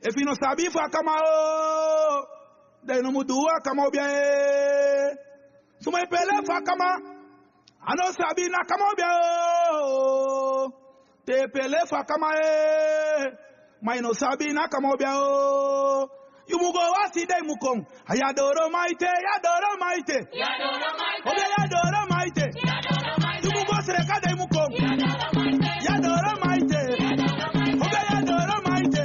If you no sabi fa kama o, then no muduwa kama obia e. So my pele fa kama, ano sabi na kama obia o. Te pele fa kama e, my no sabi na kama obia o. You mugo wasi day mukong, ayadoro maite, yadoro maite, obia yadoro maite, you mugo sereka day mukong, yadoro maite, obia yadoro maite,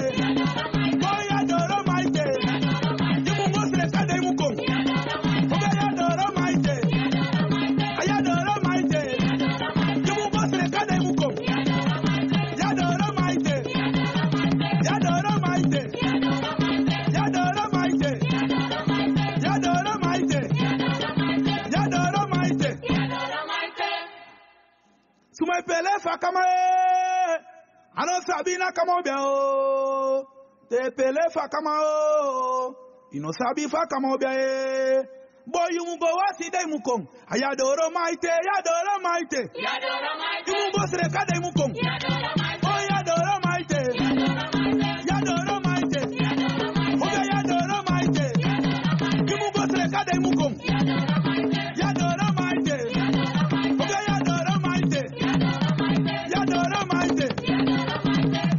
boy yadoro maite, you mugo sereka day mukong, obia yadoro maite, ayadoro maite, you mugo sereka day mukong, yadoro maite, yadoro maite. Sumai pele fa kama e, ano sabi na kama obia o. Te pele fa kama o, ino sabi fa kama obia e. Boy you mugo wasi day mukong, ayadoro maite, yadoro maite, you mugo sereka day mukong, boy yadoro maite, yadoro maite, obia yadoro maite, you mugo sereka day mukong, yadoro maite, obia yadoro maite. Yadoro maite,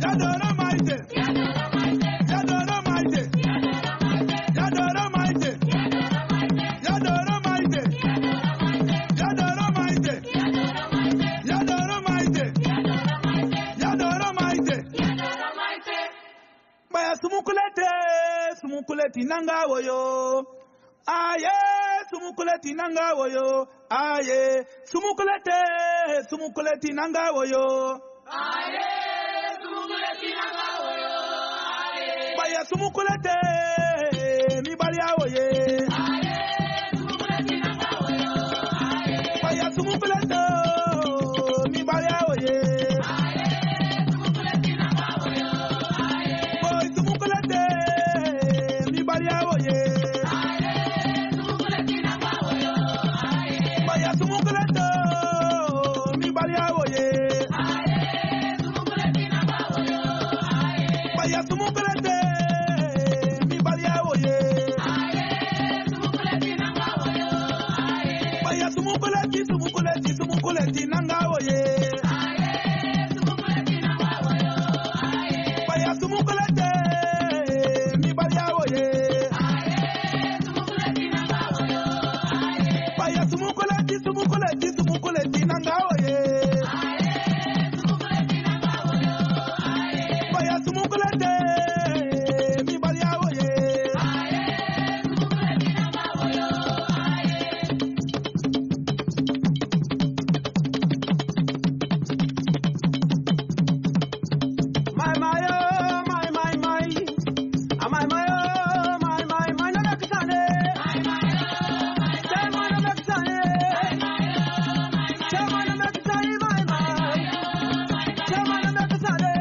yadoro maite, yadoro maite, yadoro maite, yadoro maite, yadoro maite, yadoro maite, yadoro maite. Baya sumukuleti nanga woyo, aye, sumukuleti nanga woyo, aye, sumukuleti nanga woyo. Aye, sumukuleti nanga woyo, aye. Baya sumukulete, mi balia woye. Aye, sumukuleti nanga woyo, aye. Baya sumukulete, mi balia woye. Aye, sumukuleti nanga woyo, aye. Boy sumukulete, mi balia woye. Aye, sumukuleti nanga woyo, aye. Baya sumukulete, mi balia woye. Baya sumukulete, mi balia woye. Baya sumukuleti nanga woye. Baya sumukulete, mi balia woye. Baya sumukuleti nanga woye. Baya sumukulete, mi balia woye. My mayo, my my mayo, my no nakasane. Chama no nakasane. Chama no nakasane, my. Chama no nakasane.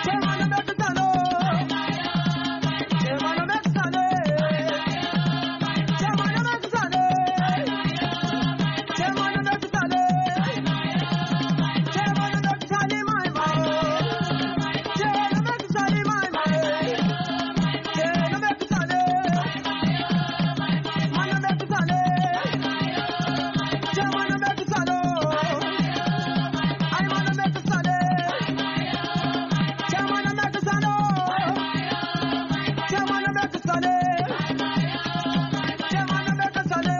Chama no nakasano. Chama no nakasane. Chama no nakasane. Chama no nakasane. Chama no nakasane, my. Chama no nakasane, my. Chama no nakasane. Mano nakasane. Chama no nakasano. Ay mano nakasane. Chama no nakasano. Chama no nakasane. Chama no nakasane.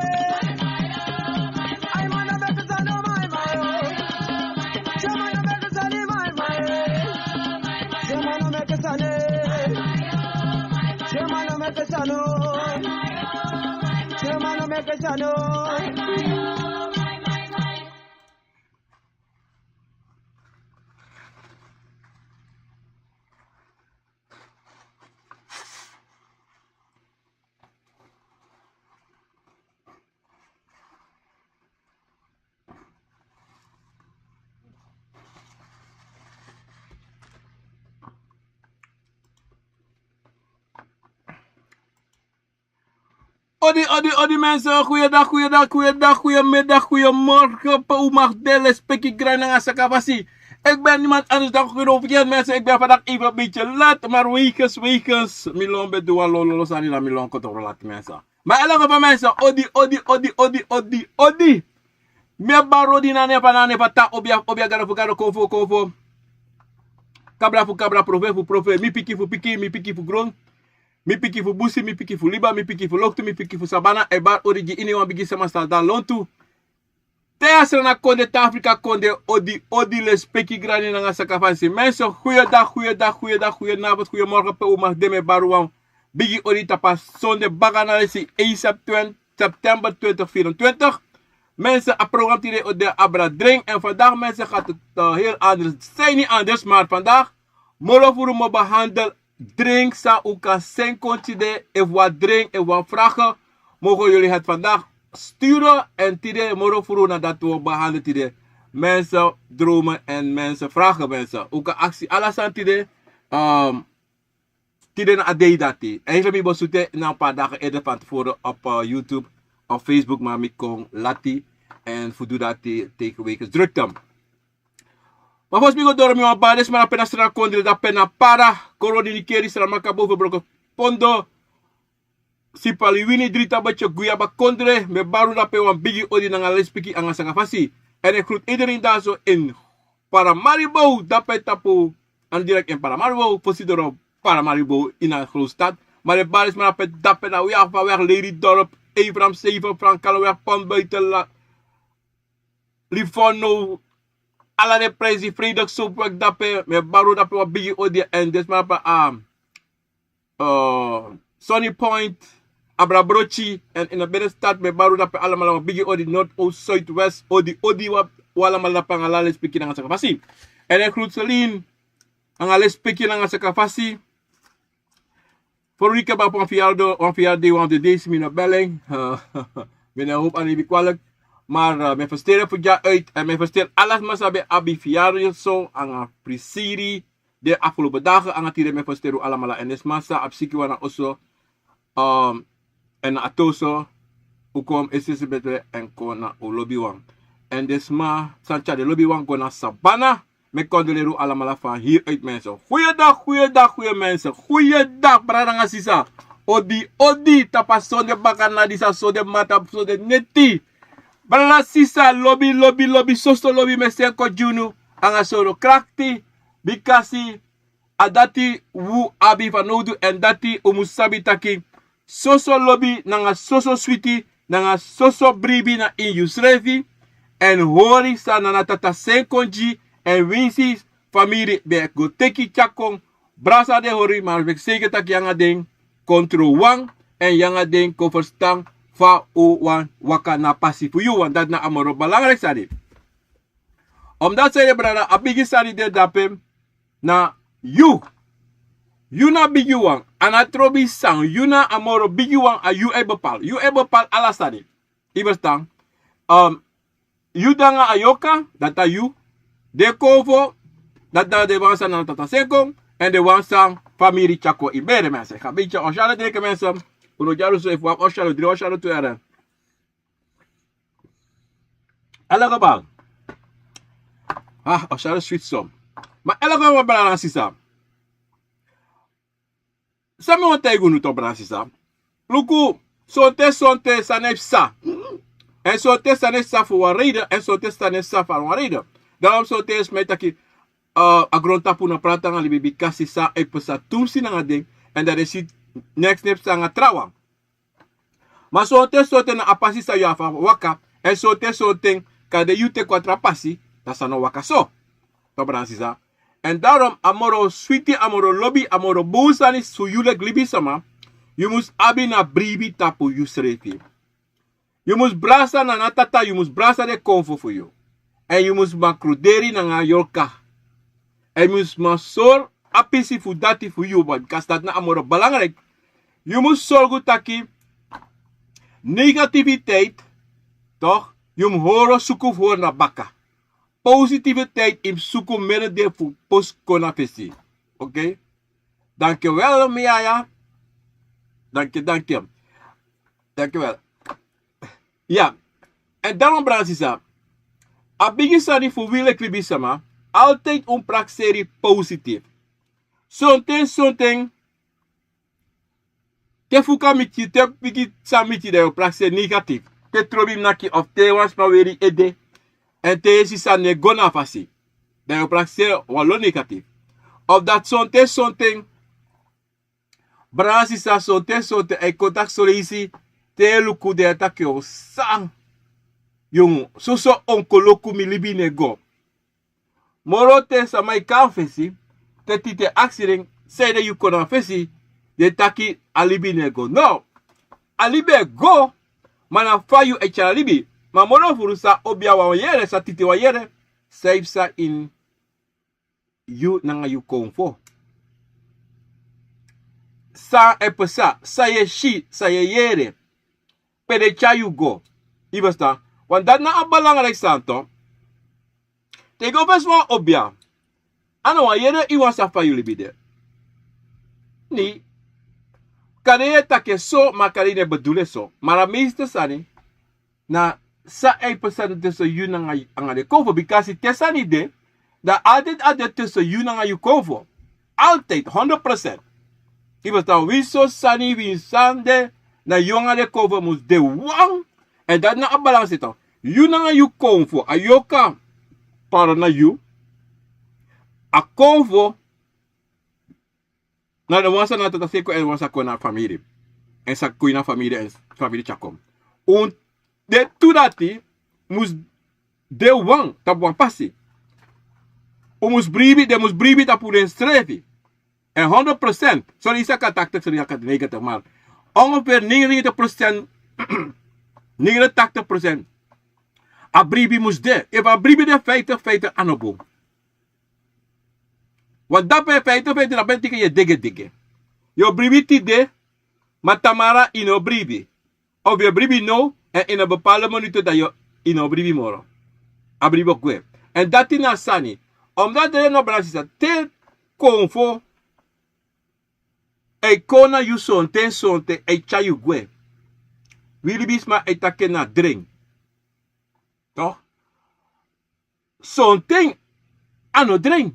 Ay mano nakasano, my. Chama no nakasane, my. Chama no nakasane. Chama no nakasano. Chama no nakasano. Odi mensen, goeiedag, goeiemiddag, goeiemorgen, pa umag dele speki grana nga sa kapasi. Ik ben niemand anders dan geroofd mensen. Ik ben vandaag even een beetje laat. Maar wegens. Milon be doen lolo sani na milon koto laat mensen. Maar elke van mensen. Odi. Me barodi na nepa ta obia garo kofo. Kabra profe. Mi piki fu grond. Mi piki fu busi, mi piki fu liba, mi piki fu loktu, mi piki fu sabana. E bar origi ini wan bigi sama sal dan lontu. Te asra na konde ta Afrika konde odi les peki grani na nga sakafansi. Mensen, goeiedag, goedenavond, goedemorgen, pe umag deme baruwan. Bigi odi tapa sonde baganalesi 1 september 2024. Mensen, een programma die de Abra Drink. En vandaag mensen gaat het heel anders. Het zijn niet anders, maar vandaag moro voor me behandel drink sa uka senkontje de. If wat drink, if wat vragen, mogen jullie het vandaag sturen. En tide moro voor nadat we behandelen tide. Mensen dromen en mensen vragen mensen. Uka actie alasan tide. Tide na adei dati. Eigenlijk ben ik na een paar dagen eerder van tevoren op YouTube of Facebook, maar ik kon lati en voldoe dat tegen weken drukte. Maar volgens mij door mijn baas, maar apenas na kondre da pena para koroni keri sra makabo verbroken pondo. Si paliwini drita bacho guyaba kondre me baru da pe wan bigi odi na lespiki anga sangafasi. En ik groet iedereen daar zo in Paramaribo, da pe tapu en direct in Paramaribo, voorzitter Paramaribo in een grote stad. Maar de baas maar pe da pe na weg van weg Lady Dorp, Abraham 7 Frank Kalweg Pond buiten Livorno. Alla de prijzen vrijdag zo pak dape met baro dape wat bigi odi en des maar pa Sunny Point, Abrabrochi en in de binnenstad met baro dape allemaal wat bigi odi Noord Oost Zuid West odi wat allemaal dape ngala speki nanga sakafasi. En ik groet Celine ngala speki nanga sakafasi. Vorige ba op verjaardag want de deze mina belling. Ben hoop aan die kwalijk. Maar men versteer voor jou uit en men versteer alles maar sabi abi verjaardag zo aan prisiri de afgelopen dagen aan het hier men versteer allemaal en is massa absiki wana oso en atoso ukom is betere en kona o lobby wan en desma sancha de lobby wan kona sabana me kondoleru allemaal van hier uit mensen. Goeiedag mensen. Goeiedag bradanga sisa. Odi tapas de bakana disa so de mata so de neti. Brada sisa lobby sosto lobby me senko junu anga soro krakti bikasi adati wu abi vanodu en dati umusabi taki soso lobby nanga soso sweetie nanga soso bribi na in yusrevi en hori sa nana tata senkonji en winsis familie be go teki chakong brasa de hori maar be zeker tak yanga ding kontro wang en yanga ding ko verstang fa o wan waka na passie voor jou want dat na amoro belangrijk sadi. Omdat zij brada abigi sadi de dapem na you na bigi wan anatrobi sang you na amoro bigi wan a you e bepal ala sadi. Iberstang you danga ayoka data you de kovo data de wansa na tata sekong en de wansa familie chako ibere mensen. Ga beetje osjale deke mensen. Uno jalo so ifwak oshalo 3 oshalo 2 ara. Ala ka ba? Oshalo sweet som. Ma ala ka ba bala sisa. Sa mo tay gunu to bala sisa. Luku sonte sanef sa. En sonte sanef sa for one reden en sonte sanef sa for one reden. Daarom sonte is met taki agronta puna prata nga libi kasi sa e pesa tumsi nga ding en dat is next step sanga trawa. Maar sote na apasi sa yafa waka en sote ka de yute kwatra pasi ta no waka so. To bransisa. En daarom amoro sweetie amoro lobby amoro busani su yule glibi sama. You must abi na bribi tapu yusrefi. You must brasa na natata you must brasa de konfo for you. En you must makruderi na nga yorka. En you must masor apisi fu dati fu you but kas dat na amoro belangrijk. Je moet zorgen dat je negativiteit, toch? Je moet horen zoeken voor naar bakka. Positiviteit in zoeken midden de voor postkonafessie. Oké? Dankjewel, Miaya. Dank je. Dankjewel. Ja. En daarom, Bransisa. A bigi sani voor wile kribisama. altijd een praxeri positief. Something. Te fuka miti, te piki samiti de praxeri negatief. Te trobim naki of te was maweri ede. En te sisa ne gona fasi. De praxeri walo negatief. Of dat something. Brasi sa something. E kontak solisi. Te luku de atakyo sang. Yung suso onkoloku milibi nego. Morote sa mai kanfesi. Te tite accident. Say that you kona fesi. De taki alibi nego. No. Alibi go. Mana fayu e alibi. Ma moro furusa obia wa yere sa tite wa yere. Save sa in you nanga you konfo. Sa e pesa. Sa ye shi. Sa ye yere. Pede cha you go. Ibasta. Want dat na belangrijk santo. Tego best wel obia. Ano wa yere iwan sa fa jullie bide. Ni. Kare take so makarine bedoele so. Maar meeste sani. Na sa e percent tussen you na nga de konvo. Because it tesani de. Da altijd ade tussen you na nga you konvo. Altijd 100%. Ibasta wiso sani win sande. Na jonga de konvo mus de wang. En dat na abalans ito. You na nga you konvo. Ayoka para na you. A konvo. Na de wansa na tata seko en wansa ko na familie. En sa ko na familie en familie chakom. Un de tudati mus de wang tabuan pasi. O mus bribi de mus bribi tapu den strevi. En 100%. Sorry isa ka taktek sorry ka negative maar. Ongeveer 99% 89% abribi mus de. If abribi de feiten anobo. Want dat bij feiten dan ben je digge. Je bribi ti de, maar tamara ino bribi. Of je bribi no, en in een bepaalde minuut dat je ino bribi moro. Abribi kwe. En dat is na sani. Omdat er no branche is, te konfo, e kona yu sonte, e chayu kwe. Willy bisma e take na drink. Toch? Sonte ano drink.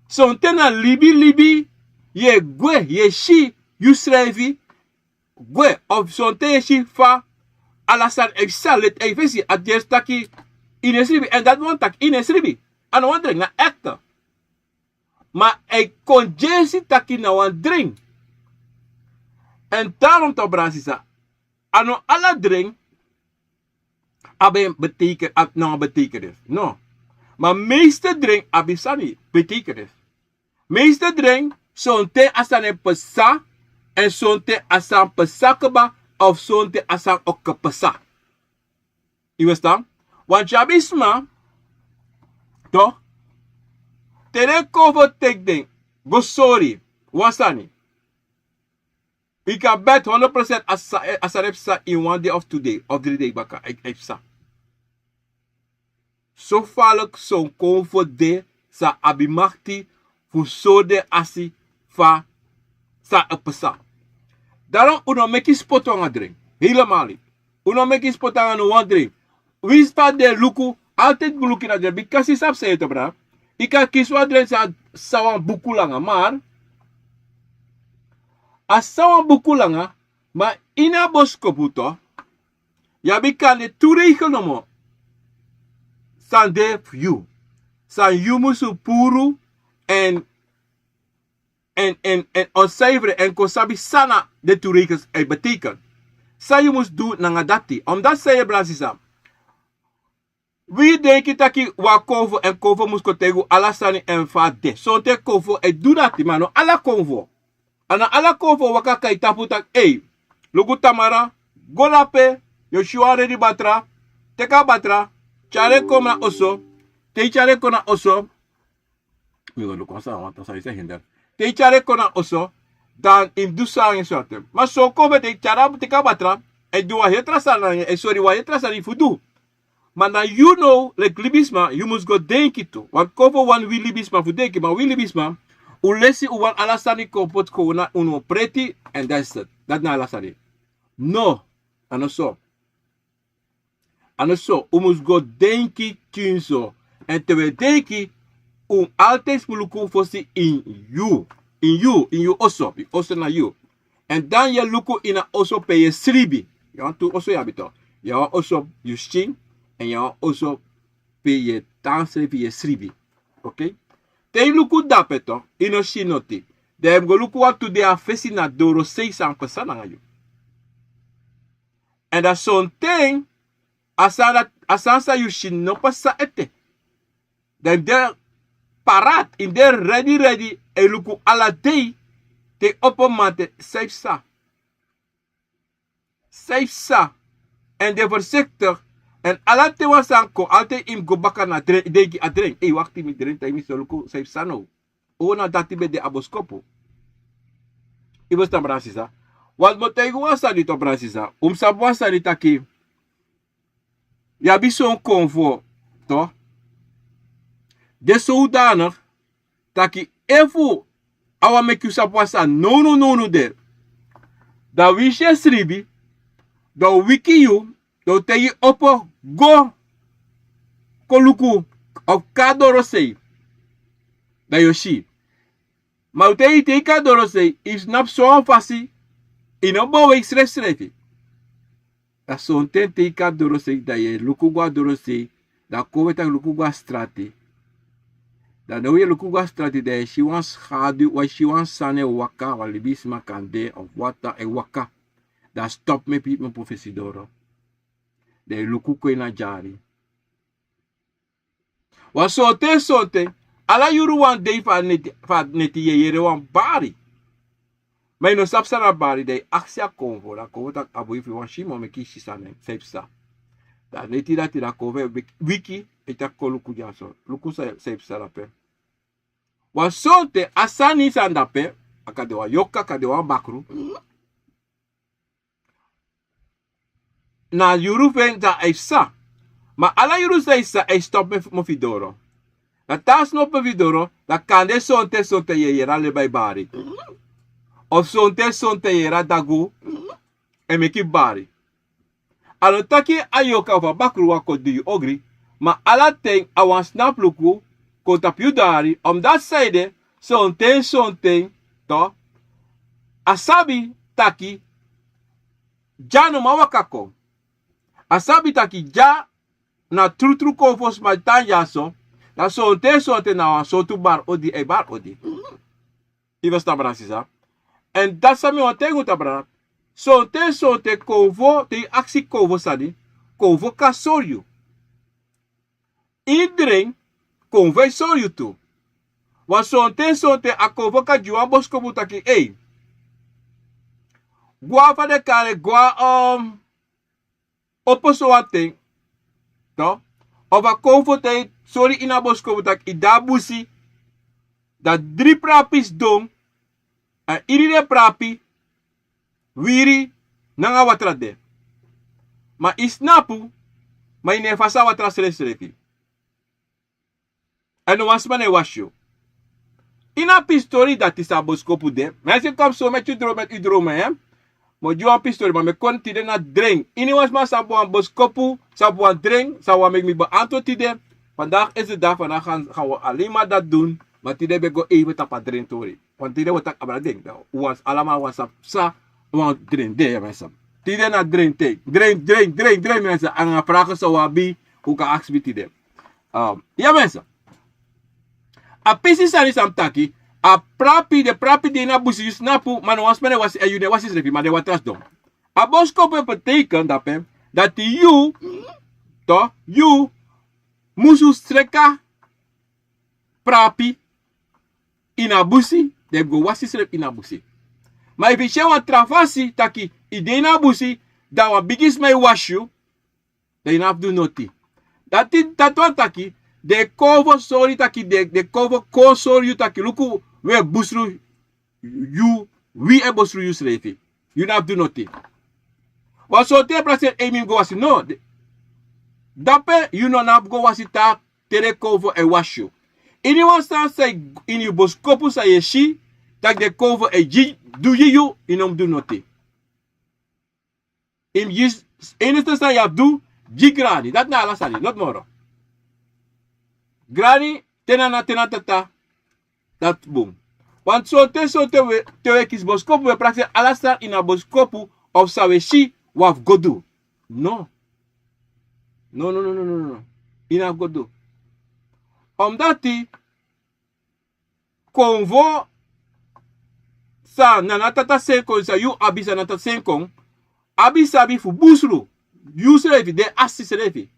Sonte na libi, ye gwe, ye shi, you schrijvi, gwe, of sonte ye shi fa, alasan e salet e vesi, at des taki, inesribi, en dat one tak, inesribi, an one drink, na ekte. Maar e konjesi taki na one drink. En daarom to brasisa, ano ala drink, abe betekenis, no. Maar meeste drink abisani betekenis. Meeste drink sonte asane pesa en sonte asan pesakeba of sonte asan okepesa. You understand? Want jabisma toch? Tere cover take ding. Go sorry. Wasani. We can bet 100% asarepsa in one day of today of the day baka. Epsa. So valk zo'n comfort de sa abimachti fu so de asi fa sa epesa. Daarom uno meki spot aan drink. Helemaal niet. Uno meki spot aan een drink. Wie staat de luku altijd luku na drink. Because is abse to bra. Ika kiswa drink sa sawan buku langa maar. As sawan buku langa ma ina bosko buto. Ya bika de toeregel no mo. San de you. San you musu puru en oncijferen en kosabi sana de toerekens betekent. San you mus doen na dati. Omdat zei je brasisa. Wie denk taki wa konvo en konvo mus kotegu alasani en fa de. So te konvo e do dati mano ala konvo. Ana ala konvo waka kai tapu tak lugu tamara golape Yoshua ready batra teka batra chare koma oso te chare kona oso mi go luko sa wanta sa isa hinder te chare kona oso dan im du sang sotem mas so ko be te chara teka batra e do wa hetra sana e sorry wa hetra sana fudu mana you know like libisma you must go denki to want cover one will libisma fu denki ma will libisma unless u wan alasani ko pot ko na uno preti and that's it that na alasani no anoso u must go denki kinso en te we denki altijd luku fosi in you. In you also na you. En dan je luku in a also pe je sribi. Je want to also yabito. Je want also you sting en je want also pe je tansribi je sribi. Okay? Te luku dapeto ino shinoti. De go luku wat to de afesi na doro 6% na you. En dat zo'n ding asansa you shin no pasa ete. Dan de paraat in de ready e luku ala day te opomate safe sa en de voorzichtig en ala te wasanko altijd im go baka na degi adreng wacht mi drink time so luku safe sa no ona dati be de aboskopo ibos ta brasisa wat mo te wasa dito brasisa sa wasa dita ki ya bison convo to de zodanig dat je even awa make you sapwasa no de da wishe sribi da wiki you da te je opo go koluku of kadoro sei da yoshi ma te te kadoro sei is nap so fasi inobo we srefi da son te kadoro sei da ye luku gwa doro sei da koweta luku gwa strati. Dan nou je lukuga strati de she wants schadu wa she wants sane waka wa libisma kande of wata e waka. Da stop me piep me profesidoro. De lukuko na jari. Wa sote ala yuru wan day fa neti ye yere wan bari. Maar no sapsana bari de aksia konvo la konvo tak abu ifi wan shimo me kishi sane sepsa. Da neti dati la konvo wiki eta koluku jaso. Luku sepsa la pe. Wasote asani sandape akadewa yoka kadewa bakru na yuru venta isa ma ala yuru isa e stop me mo vidoro na tas no pe vidoro la kande sonte yera le bai bari of sonte yera dagu e meki bari alo taki ayoka of bakru wako di ogri ma ala ten awan snap luku kota piudari omdat zijde zo'n ten to asabi taki jano mawakako asabi taki ja na trutru kofos matanyaso na zo'n ten na so tu bar odi e bar odi iwas tabrasisa en dat sami watengu tabra zo'n ten kovo te aksi kovo sadi kovo kasoryu iedereen konvoi sorry tu. Wa sonte a konvoka juwa bosko butaki gua fa de kare gua oposo wating to ova konvote sorry ina bosko butaki dabusi da 3 prapis dom a iride prapi wiri nanga watrade ma isnapu ma ine fasa watra srefi. En was man wasjo. Ina pistori dat is a boskopu de. Mensen kom zo met u dromen, hè. Maar je een pistori, maar me kon tide na drink. Ini was man sabu een boskopu, sabu een drink, sabu me beantwoord tide. Vandaag is de dag, vandaag gaan we alleen maar dat doen. Maar tide be go even tapa drink tori. Want tide we tak abra ding. Was allemaal was sa, want drink de mensen. Tide na drink te. Drink mensen. En gaan vragen zo wabi, hoe kan aksbi tide. Ja mensen. A pisi sani samtaki a de prapi de na busi snapu man was mene was e you was is refi maar de watras dom. A boskope betekent dat you musu streka prapi ina busi de go was is refi ina busi. Maar if je wan travasi taki ide na busi da wa bigis mai washu they have do noti. Dat wan taki de cover sorry taki de cover ko sorry taki luku we busru you we e busru you srefi you have do nothing was so te prase aiming go wasi no dape you no have go wasi ta tere cover e washu anyone stand say in you boskopu sa yeshi tak de cover e ji do you inom do nothing im is eneste sa ya do ji grani dat na ala sali not more Granny, tena tata, dat boom. Want zo te we kis boskopu, we praten alastar in a boskopu, of sa we si, waf godu. No. No. Ina godu. Omdat die konvo sa nanatata senkong sa yu abisa nanatata senkong, abisabi fu busru. Yu serevi, de assi serevi.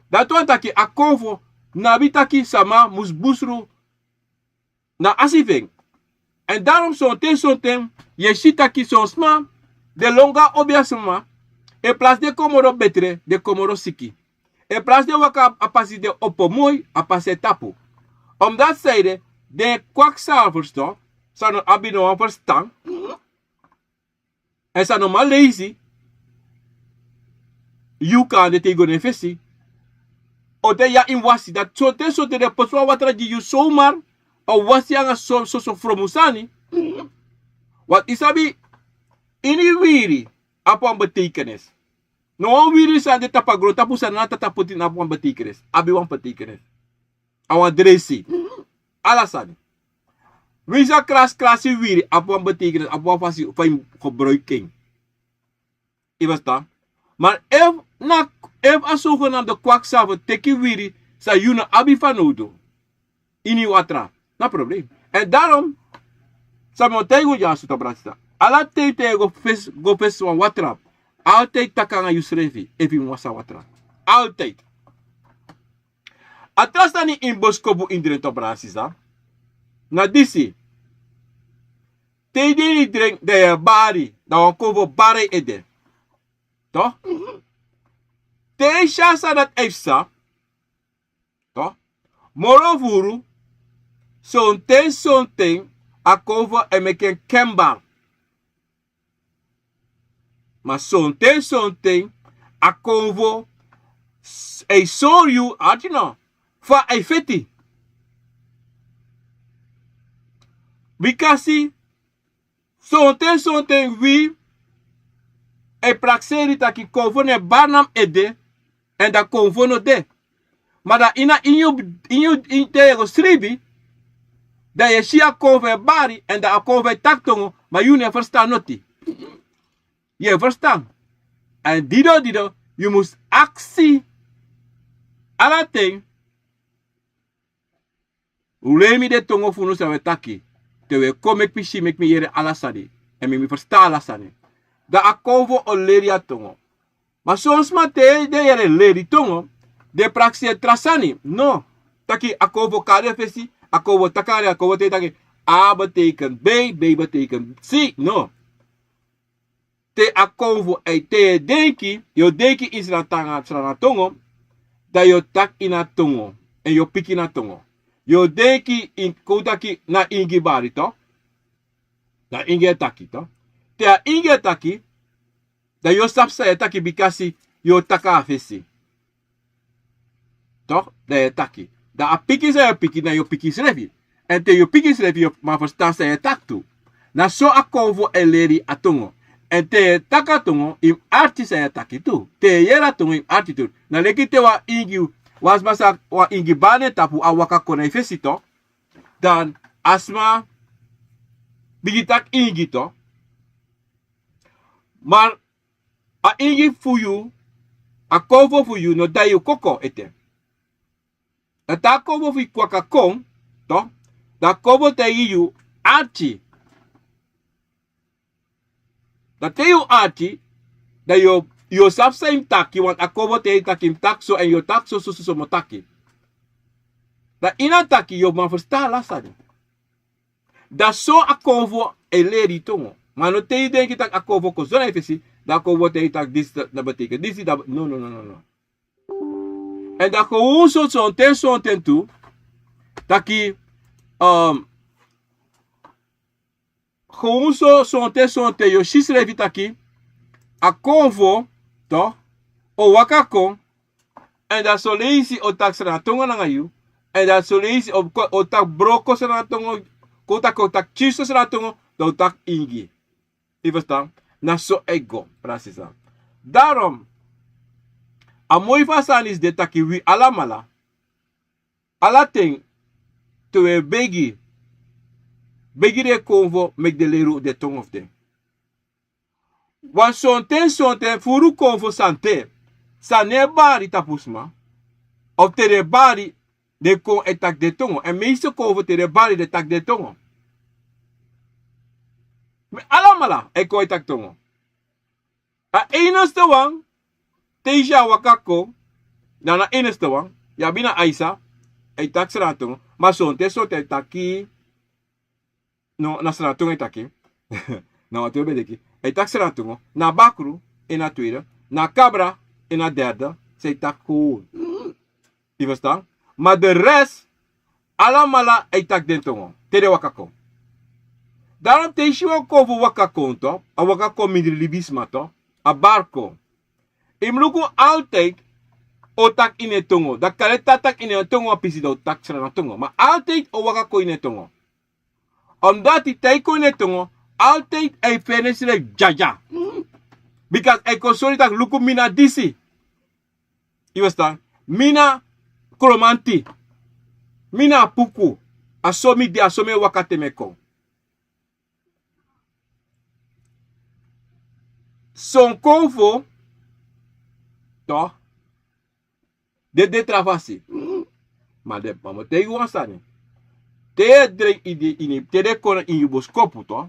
Dat want taki a konvo nabitaki sama mus busru na asiveng. En daarom zo'n tem, je ziet dat je zo'n sma, de longa obiasma, in plaats de komoro betre, de komoro siki. In plaats de waka apasi de opomoi, apasi tapu. Omdat zeiden, de kwakzalvers toch, zijn abino aan verstaan, en zijn normaal lazy, you kan de tegen een visie, o de ja in wasi, dat zo'n de persoon wat er die you zomaar, o wasi aan so fromusani, wat isabi ini wiri apa ang betekenis. No wiri sa de tapagro tapu sa nata taputin apa ang betekenis. Abi wan betekenis. Awan dresi. Alasan. Wisa klasi wiri apa ang betekenis apa ang fasi fijn gebruiking. Ibasta. Maar if a zogenaamde kwakzalver teki wiri sa yuna abi fanodo. Ini watra. Na probleem. En daarom Samo tego ja suta brasta. Ala te go fes wan watrap. Altijd takanga yusrefi. Efi mwasa watrap. Altijd. Atras tani in boskobu indren to brasisa. Na disi. Te dini drink de bari. Da wan kovo bare ede. To? Te shasa dat efsa. To? Morovuru. Son ten. A cover en meken kembar. Maar zo'n ten, a cover e soryu, atino, fa e feti. Bikasi, zo'n ten, wie, e praxeri taki cover ne barnam ede, en da cover no de. Maar da in you tego sribi, dat je zie konve bari en dat konve taktongo, maar je ne verstaan noti. Je verstaan. En dido, je moet actie. Alla ting. Ulemi de tongo funu sa we taki. Te we komek pishi mek mi yere alasani. En mi versta alasani. Da akonvo o leri a tongo. Maar soms ma te de yere leri tongo. De praxie trasani. No. Taki akonvo kade fesi. Akobo takari, akobo te taki. A betekent B betekent C. No. Te akonvo e te denki. Yo denki is na tongo. Da yo tak ina tongo. En yo piki na tongo. Yo denki in kodaki na ingi bari to. Na ingi taki to. Te a ingi taki. Da yo sapsa e taki bikasi yo taka afesi. Toch? Da yo taki. Da a piki sa yo piki na yo piki srevi. En te yo piki srevi yo ma verstaan sa yo taktu. Na so a konvo e leri a tongo. En te taka tongo im arti sa yo taki tu. Te yera tongo im arti tu. Na leki te wa ingi was masa wa ingi bane tapu a waka kona ifesi to. Dan asma bigitak ingi to. Maar a ingi fuyu a konvo fuyu no dayu koko ete. Na ta kobo fi kwaka kong, to, da kobo te yu archi. Da te yu archi, da yo sapsa im taki, want a kobo te taki im takso en yo takso sususo mo taki. Da ina taki yo man versta lasani. Da so a kobo e leri tongo. Maar no te denki tak a kobo ko zona efesi, da kobo te tak dis na betekent. Dis da, no. En dat gewoon zo'n ten toe. Dat je gewoon zo'n ten je shisrevi taki. A konvo. Toch? O wakakon. En dat zo lezen o tak sana tonga na ngayu. En dat zo lezen o tak broko sana tonga. Kotak chiso sana tonga. Dat tak ingi. Je verstaan? Na zo ego. Precies. Daarom. A mooi fasan is de taki wi alamala. Ala ting we begi. Begi de konvo mek de leru de tong of them. Wan sonten furu konvo sante. Sane bari tapusma. Of te de bari de kon etak de tongo. En meeste konvo te de bari de tak de tongo. Me alamala eko etak tongo. A eneste wang. Teja wakako. Na eneste wang. Ya bina Aisa. Etak seratongo. Ma sonten taki. No, na seratongo etaki. Nou, het bedeki. Hij tak seratongo. Na bakru. In na tweede. Na cabra. In na derde. Zij tak gewoon. Je verstaan? Maar de rest. Alamala. Hij tak den tongo. Tere wakako. Daarom teesi wako wakako to. A wakako midri libisma to. A barco. Imluku altijd. Otak in het tongo. Dat kan het tak in het tongo. Pisi dat tak seratongo. Maar altijd o wakako in het tongo. Omdat die taiko in het tongo. Altijd hij fenesre jaja. Because hij kon sorry dat luku mina disi. Je verstaan? Mina kromanti. Mina puku. Asomi de asomi wakate meko. Son convo. Toch? De travasi. Maar de mamo te yuansani. Te drink in te kon in je boskopu toch?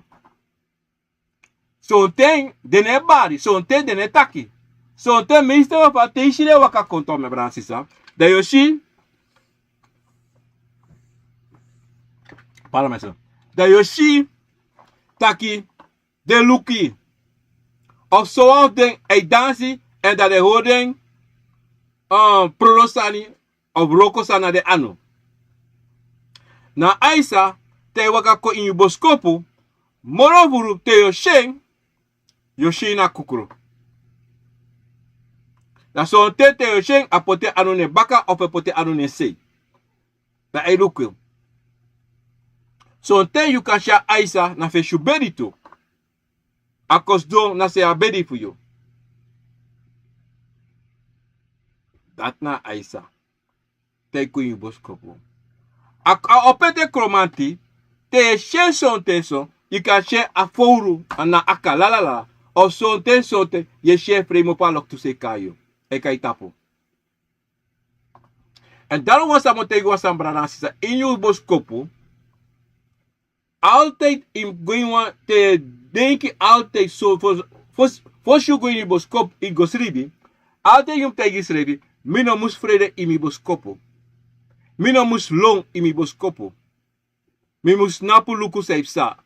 Sonten dene bari, sonten dene taki. Sonten meeste van te shire waka konto me bransisa. Da yoshi. Para mensen. Da yoshi taki de luki. Of zoals den ei dansi en dat de horen prolosani of rokosana de ano. Na Aisa te waka ko in je boskopu. Morovuru te yoshen. Yoshi na kukuru. Na son te yoshen apote anone baka of apote anone sei. Na eluku. Son te you kan sha Aisa na fe shubedi to. Akos don na se abedi for you. Dat na Aisa. Te ku in boskopu. A opete kromanti. Te shen son te son. Je kan share a foru na aka la la la. Of sonte je share frame op alok to se kayo. E kai tapo. En daarom was dat tegen was aan branasisa in je boskopu. Altijd in going te denken altijd zo voor je go in je boskop in gosribi. Altijd je tegen schrijven. Mino mus vrede in je boskopu. Mino mus long in je boskopu. Mi mus napu luku saipsa.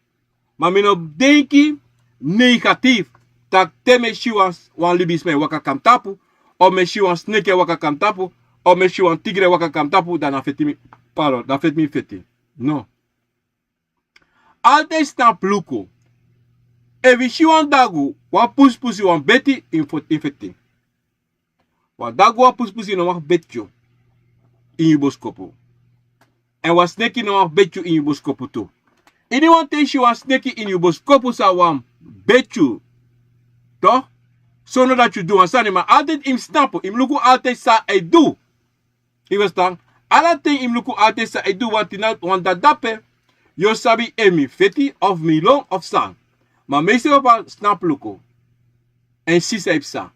Maar men op denki negatief. Tak te me shiwans wan libis me waka kam tapu. Of me shiwan snake waka kam tapu. Of me shiwan tigre waka kam tapu. Dan afeti mi. Pardon, dan afeti mi feti. No. Altijd snap luko. Evi shiwan dagu. Wan puspusi wan beti in feti. Wan dagu wan puspusi no wan betjo. In je boskopu. En wan snake no wan betjo in je boskopu to. Anyone thinks you are sneaky in your boskopu sa wan bet you. Toch? Zonder dat je doet. En maar altijd im snappen. Im luku altijd sa I do. Je verstaan? Alle ting im luku altijd sa I do. Want dat dape. Yo sabi emi feti of mi long of sang. Maar meestal op snap luku. En si sa ipsa.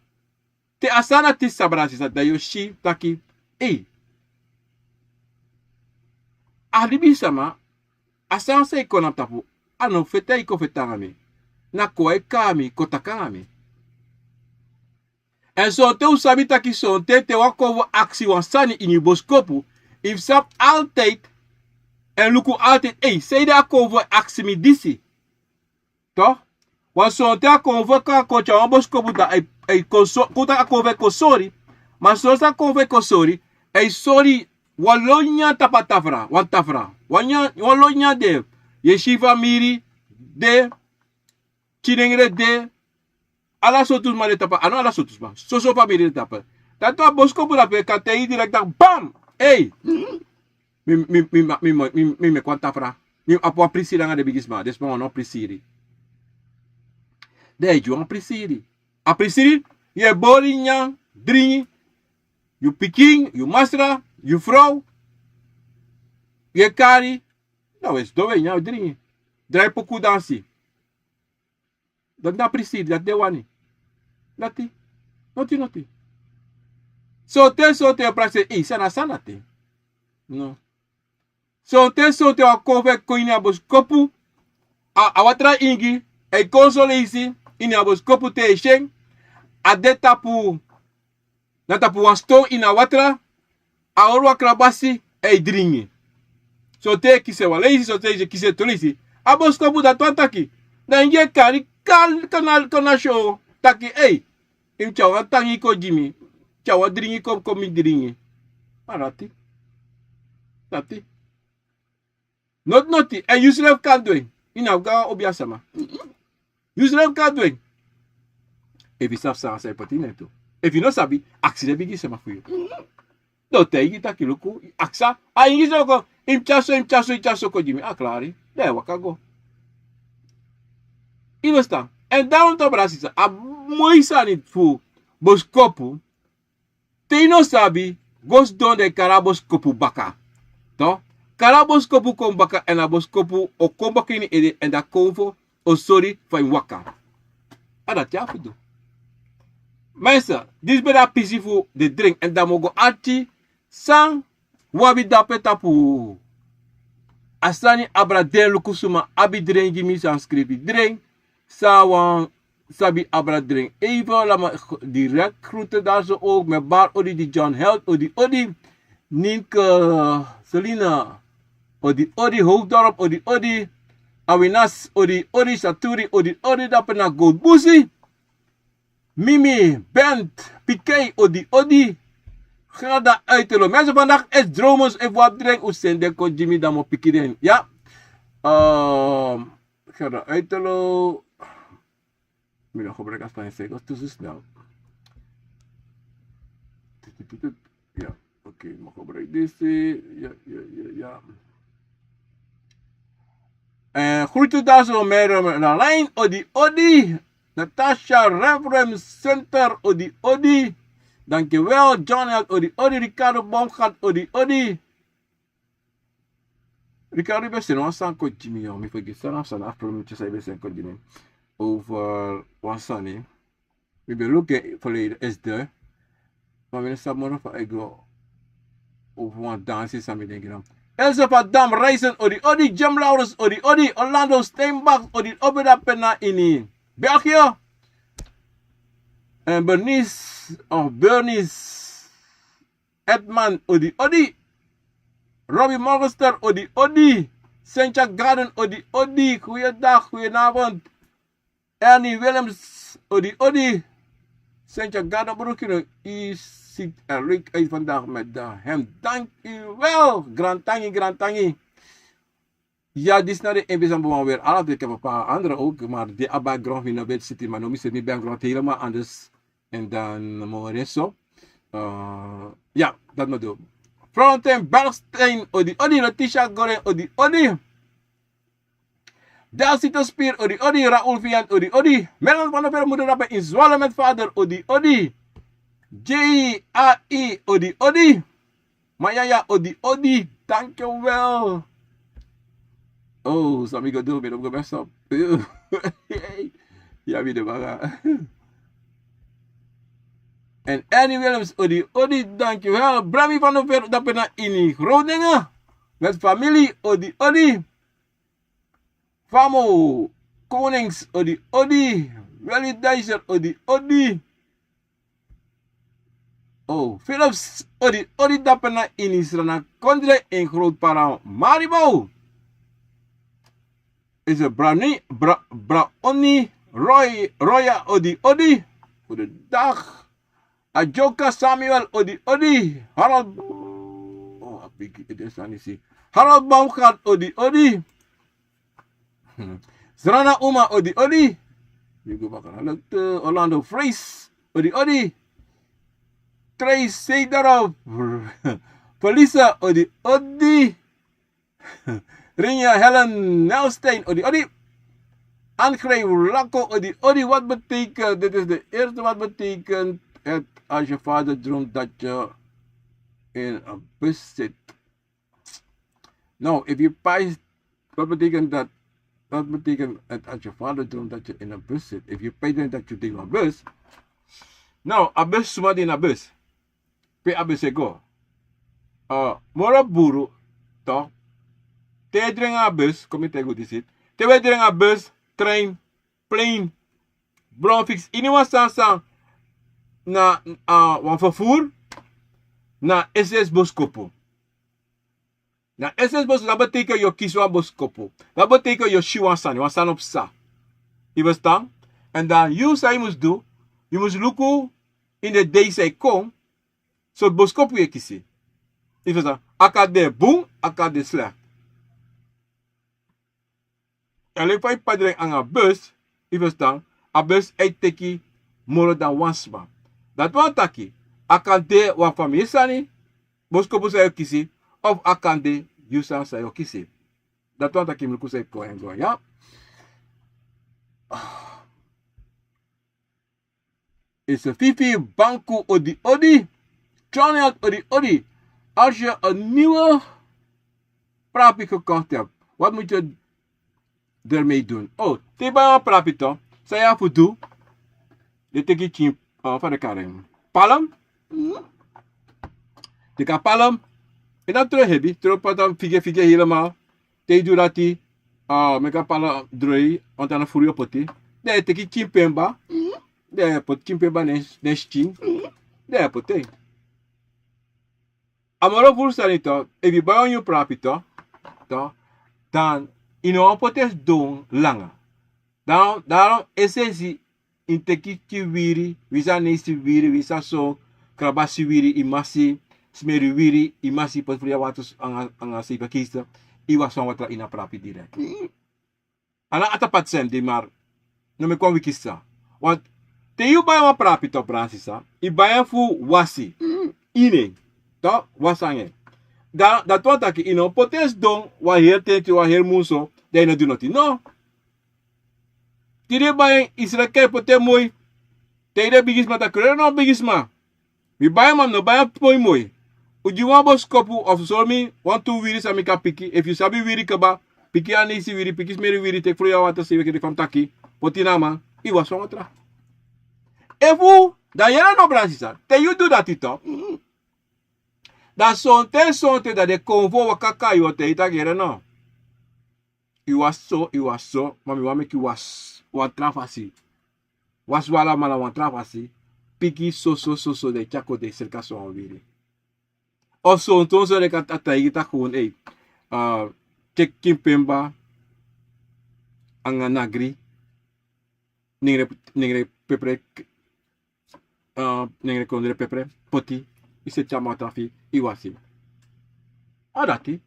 Te asana tis sabrasi sa da yo shi taki. Hey. Alibi sama. Asan se ikona tapu. Ano fete iko fetangami. Na koe kami kotakami. En zo te usabi taki son te wako actie wansani in je boskopu. If sap altijd. En luku altijd. Hey, zei de akkovo actie mi disi. Toch? Want zo te akkovo ka kocha wan boskopu da kota akkovo kosori. Maar zo sa akkovo kosori. Hey, sorry. Walonya tapatafra. Wan tafra. Walonya de. Yeshiva miri. De. Chinengre de. Ala sotus ma de tapa. Ano ala sotus ma. Soso pa miri de tapa. Tanto a boskopu la pe katei direct bam. Hey. Me kwantafra. Mi apo aprisi nga de bigisma. Desma wan aprisiri. De ju aprisiri. Aprisiri. Ye bori nyang. Dringi. You piking. You masra. You vrouw. Je kari, nou is doe nou drinken. Draai pokoe dansie. Dat na precies, dat de wani. Nati. Noti. So te praxe, sana te. No. So te wa kove koini abos kopu. A watra ingi, e consolisi, in abos kopu te sheng. A de tapu, na tapu wan stone in a watra. A orwa krabasi, e dringi. So te kise walesi, so te kise tolisi. Abos kopu da twantaki. Na inge kari, kana show. Taki, im chawa tangi ko jimi. Chawa dringi ko komi dringi. Marati. Tati. Not noti. En Yusuf kan doen. Ina ga obiasama. Yusuf kan doen. If you saf sa sai patina to. If you no sabi, accident bigi sama for you. No te ita kiluku. Aksa. A ingi so ko. Im chaso ko jimi. Ah, klari. De wakago. Inostan. En daarom to brasisa. A moisa niet voor boskopu. Te no sabi. Gos don de karaboskopu baka. To? Karaboskopu kom baka en aboskopu o kom baka in ede en da konvo o sorry van waka. En dat ja do. Mensen, dit is bij pisi voor de drink en dan mogen arti sang wabi dape tapu. Asani abra den lukusuma abi drink gimi sanskripi drink sawan sabi abra drink. Even la ma direct groeten daar zo ook met bar odi die John Held odi Nienke Selina odi Hoogdorp odi Awinas odi Saturi odi dapena Gold Busi Mimi Bent Piquet odi Ga uitelo. Mensen, vandaag is dromers en wat drink usende ko Jimmy damo pikiren. Ja. Ga uitelo. Mira, gebruik als van je tussen snel. Ja, oké, mag gebruik deze. Ja. Groeten daar zo met een lijn. Odi. Natasha Reverend Center. Odi. Dankjewel, John Held, odi, Ricardo Baumgart, odi. Ricardo, best in ons aan Jimmy, joh. Me vergeet zijn afstand afpromootjes, hij best in Jimmy. Over Wansani. We ben looking verleden is de. Maar we staan morgen van ego. Over een dansen samen denken. Elsa van Dam Reizen, odi, Jim Laurens, odi, Orlando Steinbach, odi, Obeda Penna in België. En Bernice Edman, odi. Robbie Morgenster, odi. Sencha Garden, odi. Goeiedag, goedenavond. Ernie Willems, odi. Sencha Garden, broekje. U ziet er leuk uit vandaag met hem. Dank u wel. Grand tangi. Ja, dit is naar de inbeelden weer af. Ik heb een paar andere ook, maar die background in de city, maar nu is die background helemaal anders. En dan Moreso. Ja, dat moet doen. Fronten Bergstein, odi, Letitia Goren, odi. Dalsito Spier, odi, Raoul Vian, odi. Melon van der Ver moeder rappen in Zwolle met vader, odi. J.A.I, odi. Mayaya, odi. Dankjewel. Oh, Sammy Godot, ben op best op. Ja, wie de baga. En Annie Willems, odi, dankjewel. Brammy van der Ver, dat ben ik in Groningen. Met familie, odi. Famo, Konings, odi. Willy Dijzer, odi. Oh, Philips, odi, dat ben ik in Israël. Kondre in Groot-Parang, Maribo. Is het Braoni, Roya, odi. Goedendag. Ajoka Samuel, odi. Harold. Oh, ik is aan die. Harold Baumgart, odi. Zrana Uma, odi. You go back. Orlando Frees, odi. Trace Seidarov. Felisa, odi. Rinja Helen Nelstein, odi. Angreep Racco, odi. Wat betekent, dit is de eerste, wat betekent het als je vader droomt dat je in een bus zit? Nou, if je pijst, wat betekent dat? Dat betekent dat als je vader droomt dat je in een bus zit. If je pijst dat je tegen een bus. Nou, een bus zomaar in een bus. Pe een bus go. Moro buru, toch? Te dring een bus, kom je tegen die zit. Te dring een bus, trein, plane, bronfix. Iemand staan na een vervoer na SS Boskopo. Na SS Boskopo, dat betekent je kies een Boskopo. Dat betekent je shiwan staan, je staan op sa. Je verstaan? En dan je moest doen, je moest lukken in de deze kom, zo het Boskopo je kiezen. Je verstaan? Akade boom, akade slecht. En ik pak padre aan een bus, je verstaan? A bus uitteki more dan wansma. Dat wat taki. Akande wa familie sani, Boskopo sa je kiezen, of akande yusa sa je kiezen. Dat wat taki mulku sa ko en ja. Is een Fifi Banku Odi Odi. Channel Odi Odi. Als je een nieuwe prapi gekocht hebt, wat moet je ermee doen? Oh, tiba prapi toch? Saya fudu. De teki chim van de karen. Palm. De ka palm. En dat terug heb je. Terug patam fige helemaal. Te doe dat die. Meka palm droi. Want dan voer je poti. De teki chim pemba. De pot chim pemba nes ching. De pote. Amaro voorstellen toch, if je bij je prapi toch, dan in een potes doen langer. Daarom is het in tekiki wiri, wisa nesi wiri, wisa so, krabasi wiri, imasi, smeri wiri, imasi pot vria watus ang sipa kista, iwasan watra ina prapi direct. Ana atapat sem di maar, no me kon wikisa. Want te you bij een prapi toch, Bransisa, i bij fu wasi, ine. Dat was aan dat wat ik in een potes doen, waar heel tijd, waar heel moeso, dat je doet niet. No. Tire bij Israël pote mooi. Tire bigisma dat krijgen no bigisma. We bij man no bij mooi mooi. Uji wan bos kopu of sormi, want two wiri sami ka piki. If you sabi wiri kaba, piki anisi wiri, piki smeri wiri tek voor jou wat te zeggen van taki. Potina man, I was van otra. Efu, dan jij no Bransisa. Te you do that it up. Dat zonte dat de convo wakaka yo te ita gere no. I was so, mami wa make was wan trafasi. Was wala mala wan trafasi. Piki so de chako de cerca so wiri. Of so entonces de kata ita gewoon kek kimpemba anga nagri. Ningre pepre ningre kondre pepre poti. Ise chama trafi iwasi. Adati.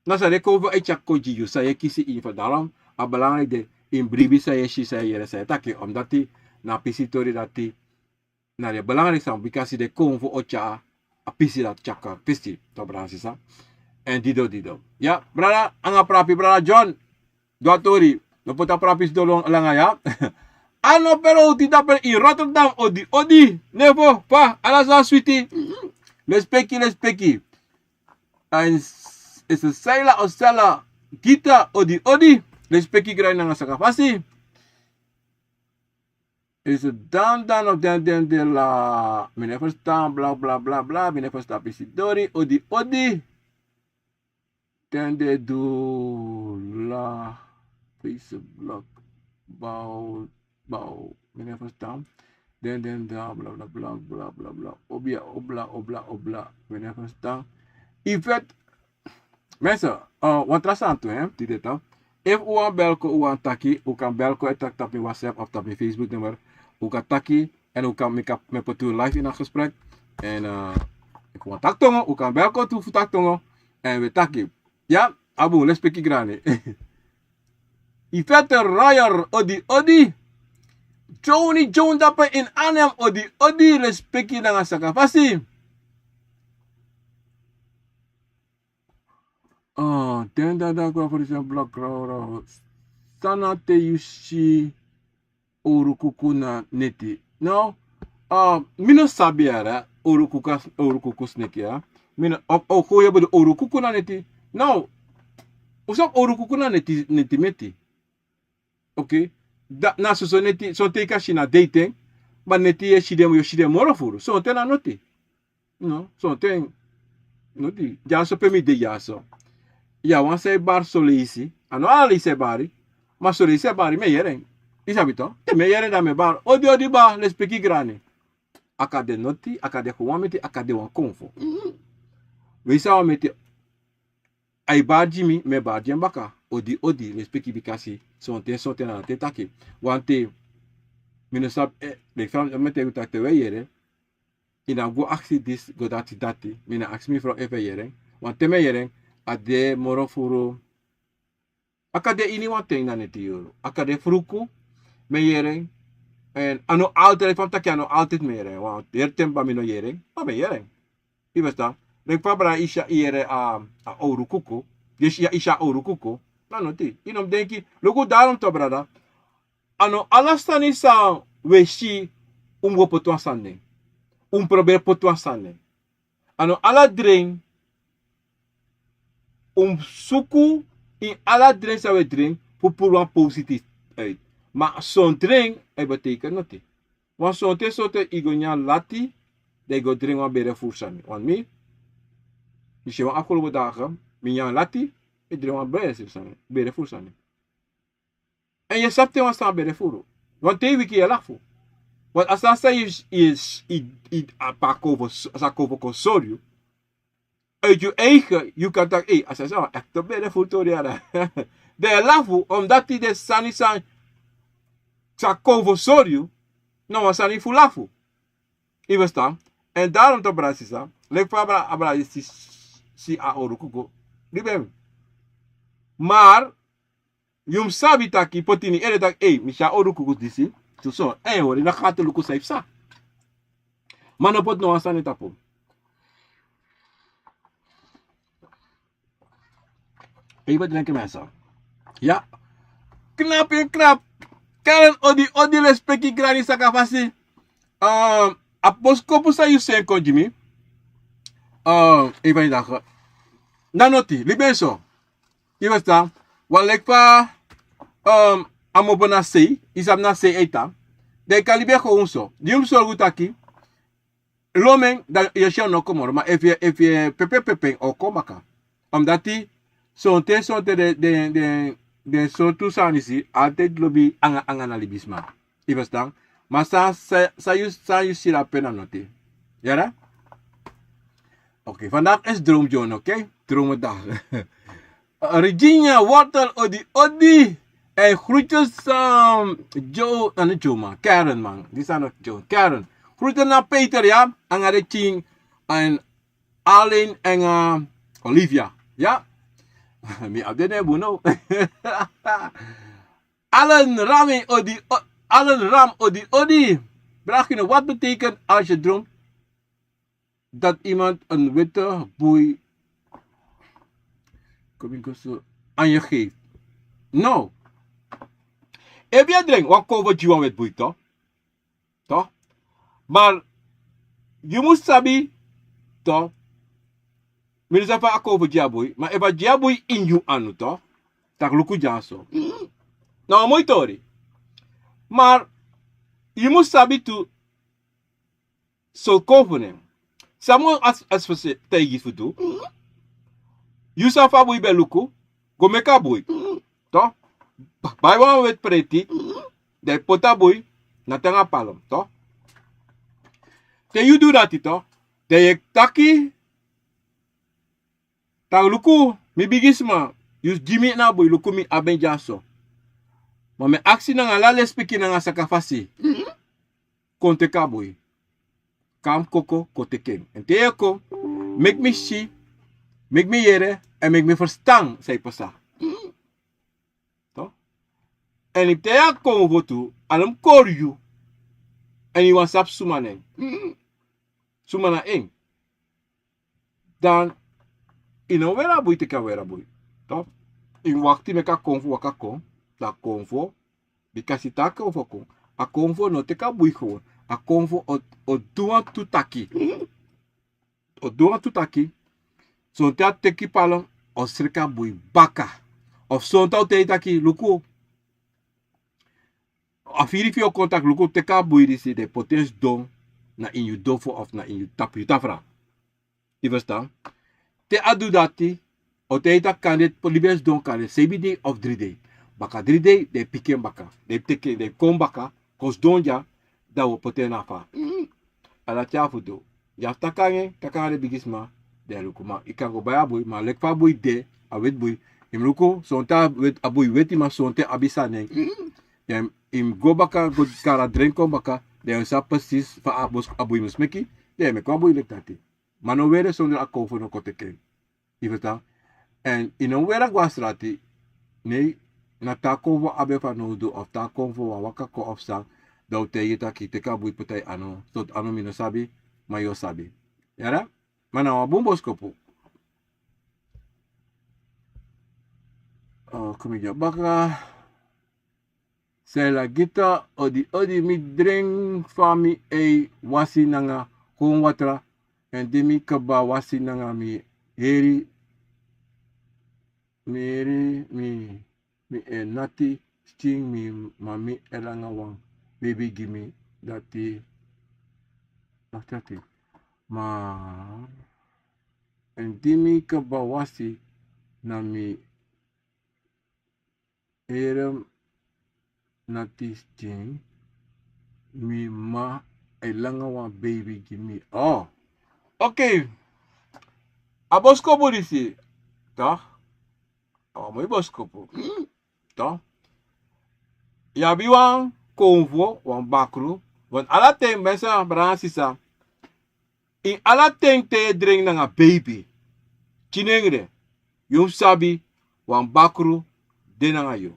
Nasa de kovo e chakko jiyu sa ye kisi info daarom a belangrijk de in bribi sa ye shi sa ye sa taki omdat die na pisitori dati na de belangrijk sa bikasi de konvo ocha a pisi dat chakka pisti to Bransisa en dido. Ja, brada anga prapi brada John. Doatori no pota prapis dolong langa ya. Ano pero tidak per in Rotterdam odi nevo pa alasa sweetie lespeki en is a saila o sala kita odi lespeki kry na nga sakapasi is a dan of den de la mine verstaan bla mine verstaan pisidori odi den de do la Facebook bau mine verstaan. Den da bla. Obla. Mine verstaan. Yvette, mensen, wat rasant toe, hè, dit dan. If u aan belko, u aan taki, u kan belko en tak op mijn WhatsApp of op mijn Facebook nummer. U kan taki en u kan met potu live in een gesprek. En ik wil tak tongo, u kan belko toe voor tak tongo. En we taki. Ja, abu, let's speak grani. Yvette Royer, odi. Johnny Jones dapat in Arnhem odi respecti dengan sakafasi. Den da kwa for example black crowd. Sana te yushi orukuku na neti. No, mino sabiara orukuku snake ya. Mino goeie bij de orukuku na neti. Nou, usap oru kuku na neti meti. Oké. Na so neti so teka shi na dating, maar neti ye shide moro furu. So te na noti. No, so te noti. Ja so pe mi de ja so. Ja, wan se bar so leisi. Ano ali se bari. Maar so leisi bari me yeren. Isabito. Te me yeren da me bar. Odi ba le speki grani. Akade noti, akade huameti, akade wan konfo. We sa meti ai baji mi me baji mbaka. Odi le speki bikasi. So te na te taki. Wante mino sab le fram mete utak te we yeren. Ina go aksi dis go dati. Mina aksi mi fro even yeren. Want te me yeren ade moro furu. Akade ini wante na neti euro. Akade fruku me yeren. En ano altijd van taki ano altijd me yeren. Want der tempa mino yeren. Pa me yeren. Ibesta. Rek fabra isha yere a ouro kuku. Yes ya isha ouro kuku. Na noti. Inom denki. Logo daarom to brada. Ano alastani sa weshi go potwa sande. Probeer potwa sande. Ano ala drink suku in ala drink sa we drink voor positief uit. Maar zo'n drink betekent noti. Want zo'n te sote igonya lati de go drink wan bere fusani. Want mi je wan afgelopen dagen minyan lati ik drink wan bere fusani. En je sapte wan staan bere furu. Want te wiki je lafu. Want als dat is apakovo kosorio uit je eigen, je kan zeggen, als hij zo, echt te bere futoriara. De lafu, omdat hij de sani san sakovo sorio, nou was sani fulafu. Je verstaan? En daarom te brasisa, lek fabra abra si a orukuko, ribem. Maar, yum sabi taki potini ere tak, misha orukuko disi, so, hoor, na gaat de luku safe sa. Mano pot no asani tapo. Even drinken mensen. Ja. Knap. Karen odi respecti grani sakafasi. Aposkopu sa you sen konjimi. Even dagen. Nanoti, libenso. Je weet dan. Walek pa amobona sei, isam na sei eta. De kalibe ko unso. Dium so gutaki. Lomen da yesha no komoro, maar if je pepe o komaka. Omdat die zo'n de so tu sanisi altijd lobi anga libisma. Je weet dan. Maar sa you sila pena noti. Ja? Oké, vandaag is droomjoon, oké? Droomdag. Regina, wortel, odi. En groetjes Joe, niet Joe man, Karen man. Die zijn nog Joe, Karen. Groeten naar Peter, ja. En aan de Ching. En Alain en Olivia, ja. Mi abdene buno. Allen Ram, odi. Vraag wat betekent als je droomt dat iemand een witte boei aan je geeft? Nou. Heb je drink, wat cover je met boei, toch? Toch? Maar je moet sabi, toch? Minisa pa cover je boei, maar eba je boei in you anu, toch? Tak luku jaso. Nou, mooi tori. Maar je moet sabi to so cover. Samu as we tegen futu. You safa boei be luku, go meka boei. Toch? Bij wan wet preti, de pota boy, na tenga palom, toch? Te you do that, toch? De je taki, ta luku, mi bigisma, you jimmy na boy, luku mi abenjaso. Maar me aksi na nga lale speki na nga sakafasi. Konte ka boy. Kam koko, kote king. En te yeko, make me see, make me yere, en make me verstaan, zei pasa. En ik te komen voor toe, alam korju. En je was op sumanen. Sumana eng. Dan, in een wera boy te kan wera boy. Toch? In wakti me ka konvo waka kon. La konvo. Bikasi ta konvo kon. A konvo no te ka boy gewoon. A konvo o duan tutaki. O duan tutaki. So te teki palong of srika bui baka. Of zontau te taki luku. Afiri fio contact luku teka bui disi de potens don na in you dofo of na in you tap you tafra. Je verstaan? Te adu dati, o te ita kan libes don kan dit 7 day of 3 day. Baka 3 day, de piken baka. De teke, de kom baka, kos don ja, da wo poten afa. Ala chafu do. Ya takange, takange bigisma, de lukuma. Ikan go baya boy, ma lekfa boy de, a wet boy. Im luko, sonta wet aboy weti ma sonte abisa neng. Im go baka, go kara drenkom baka, de sa precies fa abos aboy musmeki, de me kwa boy lek tati. Maar no were zonder akko voor een kote kring. Je verstaan? En in een wera guastrati, nee, na tako voor abe van nodo of tako voor wakako of sang, dat te je taki teka bui partij ano, tot ano mino sabi, maar yo sabi. Yara? Maar nou een bomboskopo. Oh, kom ik baka. Zij la gita, odi mi drink fami e wasi nanga kon watra. En demi kaba wasi nanga mi heri mi nati sting mi mami elanga wang baby gimme dati ma en demi kaba wasi na mi erem nati sting mi ma elanga wang baby gimme. Oh, oké. A boskopo disi. Toch? Oh, mooi boskopo. Toch? Ja, biwang konvo, wan bakru. Want ala ting mensen bransisa. In ala ting te drink na nga baby. Chinengre. Yung sabi, wan bakru, de na nga yo.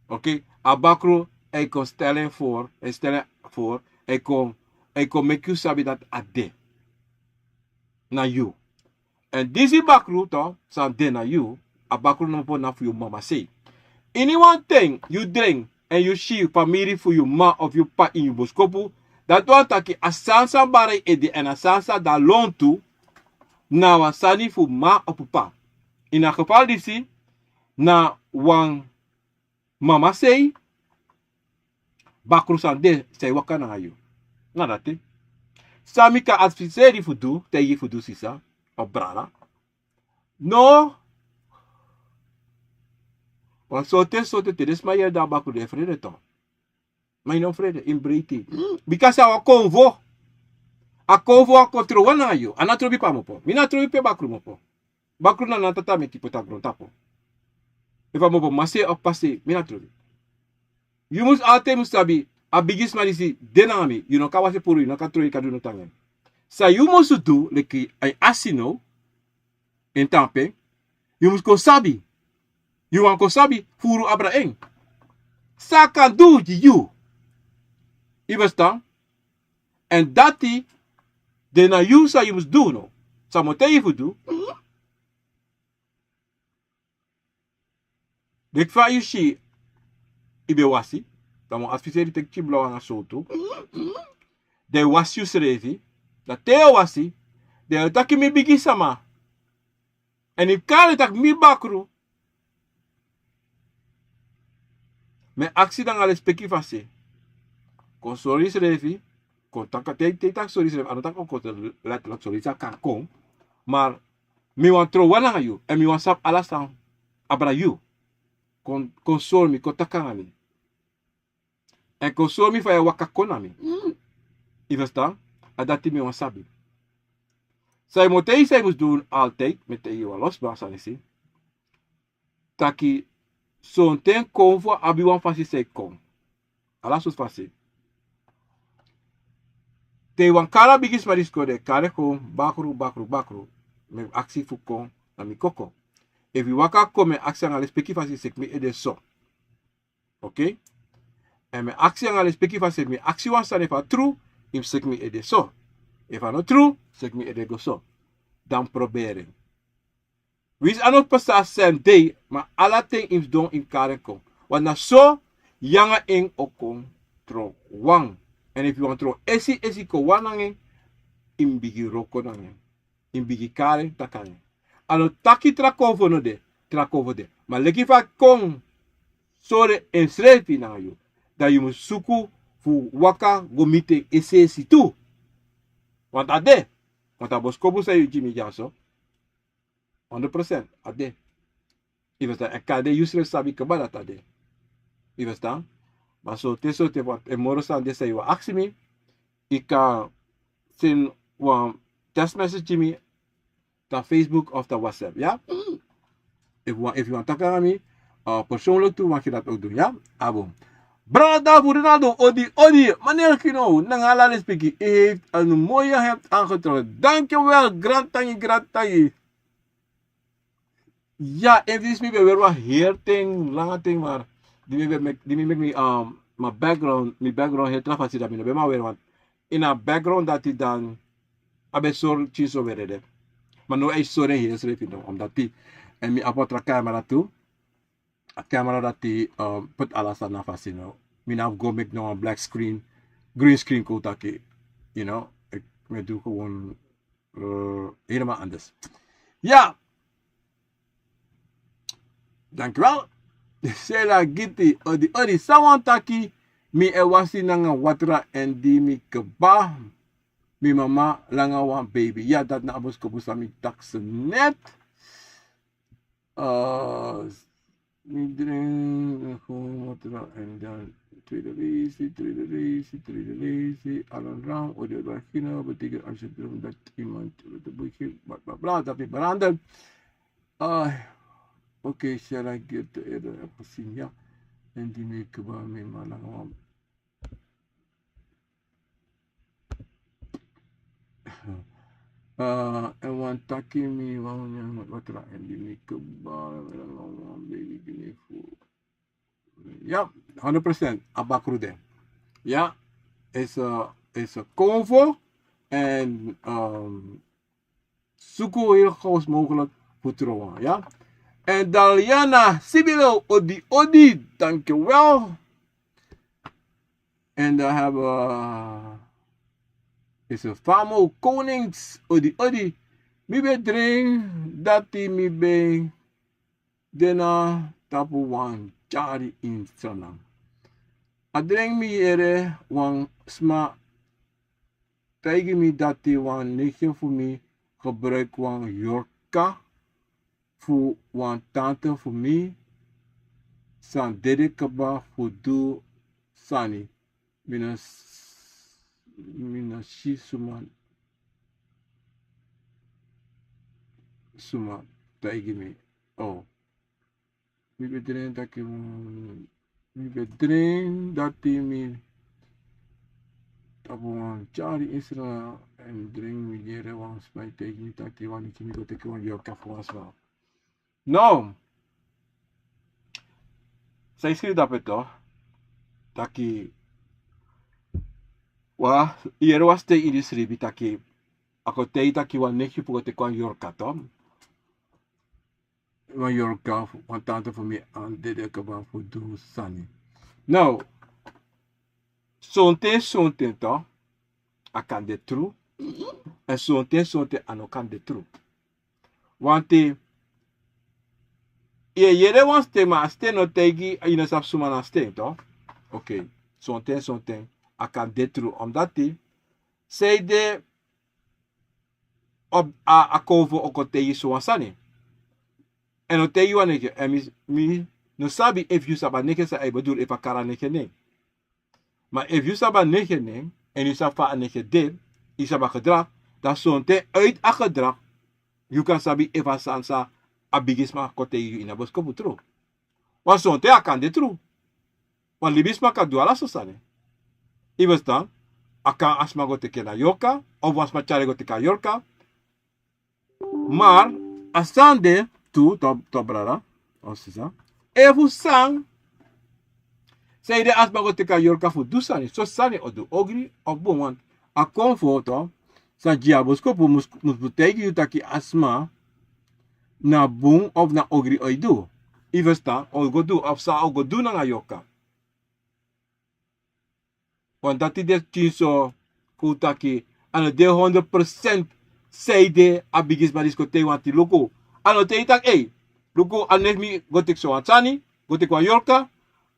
Oké? A bakru, hij kon stellen voor, hij kon make you sabi dat ade. Na you. En deze bakru to, san de na you, a bakru no po na for your mama say. Any one thing you drink and you see family for your ma of your pa in your boskopu, dat one taki a sansa bare ede en a sansa da lontu, na wa sani for ma of pa. In a geval disi, na wan mama say, bakru san de say waka na you. Na dati. Sami ka adviseri fudu, te yi fudu sisa, of brada. No. Want sote te desmaier da baku de vrede to. Maar no vrede, in breiti. Because our convo. A convo a control na yo. Ana trobi pa mo po. Mina trobi pe bakru mo po. Bakru na natata me tipo ta gronta po. If mo po mase of passe, mina trobi. You must altijd sabi. A bigis malisi denami, you know kawase puru, you know katroi kaduno tangen. Sa you must do like ay asino in tampe, you must kosabi. You want kosabi furu abraeng. Sa kan do you. Ibestan. En dati dena you sa you must do no. Sa mote you do. Dek fa you shi ibe wasi. Dan moet adviseren dat je blauw aan zo toe. De was je schreef. Dat te wasi. De tak mi bigi sama. En ik kan het mi bakru. Me actie dan alles peki vase. Kon sorry schreef. Kon tak sorry schreef. Ano tak kon let sorry sa kan kom. Maar mi wan tro wana you. En mi wan sap alas dan abra you. Kon sorry mi kon takangani. En consomi fa waka konami. Je verstaan? En dat die me wasabi. Zij moet zij moest doen altijd met de eeuw losbaas aan is. Taki zo'n ten kom voor abiwan fasi zij kom. Alles wat fasi. Te wan kara bigis marisko de kare kom bakru. Me actie voor kom na mi koko. If you waka kom me actie aan alles peki fasi sek me ede so. Oké? En mijn actie aan alles peki van mijn actie was dan even true, im zeg me ede zo. Even not true, zeg me ede go zo. Dan proberen. Wis anot pasa sen day, maar alle ting im don in karen kom. Want na zo, yanga ing okong tro wang. En if you want tro esi ko wanangin, im bigi roko nangin. Im bigi karen takangen. ano taki trakovo no de. Trakovo de. Maar leki fa kong sore inschrijven na you. Dat je moet zoeken voor waka gomite esesi tu. Want ade. Want aboskobu sa you Jimmy Jaso. 100% ade. Je verstaan? En kade useless sabi kabada ade. Je verstaan? Maar zo te wat en morosan de say wa aksimi. Ika sin wa text message Jimmy ta Facebook of ta WhatsApp, ja? If you want to talk aan me, persoonlijk toe mag je dat ook doen, ja? Abom. Brada voor Ronaldo, odi, meneer Kino, nangalali spiki, heeft een mooie hemd aangetrokken. Dankjewel, grantangi. Ja, en dit is me weer wat heerting, lange ting, maar die me mijn background heel traf als je dat binnen bij mij weer, want in een background dat hij dan, abe soort chiso weer redde. Maar nu is sorry hier, schrijf je omdat hij, en mi apotra camera toe, a camera dat hij put alles aan nafasi, no. Mi na go make no een black screen, green screen kotaki, you know. Ik doe gewoon helemaal anders. Ja. Dankjewel. Sela giti, odi, sawantaki, mi ewasi nanga watra en di mi keba. Mi mama langa wan baby. Ja, dat na abos kobusa mi takse net. Mi drink gewoon watra en dan tweede lazy, allen ram, odi wagina, betekent als je droomt dat iemand het begint, bla, dat is veranderd. Oké, shall I get the eerder heb gezien, ja. En die make ba mi malang wan. En wan taki mi wan watra en die make ba baby gini fu. Ja, 100% abakrude. Ja, is a convo en zoeken heel gauw mogelijk voor trouwen, ja. En Daliana Sibilo odi, dankjewel. En dan hebben we is een Famo Konings odi. Mi be drink dat die mi be dena tapu wan jari in Sanang. A drink mi ere wan sma tegen mi dat die wan nichtje voor mi gebruik wan Yorka. Voor wan tante voor mij, san dede kaba voor do sani, mina shi suma taigi me. Oh, mi bedren dat mi tabu wan chari Israel en drink mi jere wan spijt tegen mi dat die wan ik mi go teke wan yorka voor ons wel. No. Saya sendiri dapat toh. Taki. Wah, iero was te industri bitaki. Ako te taki wan nekje voor te kwan Yorka toh. Wan Yorka wan tante voor mij aan dede kaba voor do sani. Nou. Sonte toh. Akan de true. En sonte anokan de true. Want Yere wan ste ma ste no tegi ina sap suma na ste to. Oké. Sonten akan detru omdat die sei de op a kovo okotegi suasani. En o tegi waneke en mi no sabi if you saba neke sa ai bedoel if a kara neke ne. Maar if you saba neke ne en you saba neke de, you saba gedrag, dan sonte uit a gedrag. You kan sabi if a sansa a bigisma kote yu ina bosko putro. Wan sonte akan de tru. Wan libisma ka duala sosane. Ibestan, akan asma go teke na yoka, of wasma chare go teka yorka. Maar, asande tu, to brada, osisa, efu sang, say de asma go teka yorka fu du sani, so sani o du ogri, of bon wan, a comforto, sa diabosko pu musputegi yu taki asma, na boom of na ogri oidu. Ivesta, o go do, of sa o go do na yoka. Want dat is de chinso kutaki, en de 100% zijde abigis barisko te want die loko. Ano te itak luku anek mi gotek so atani, gotek wa yorka,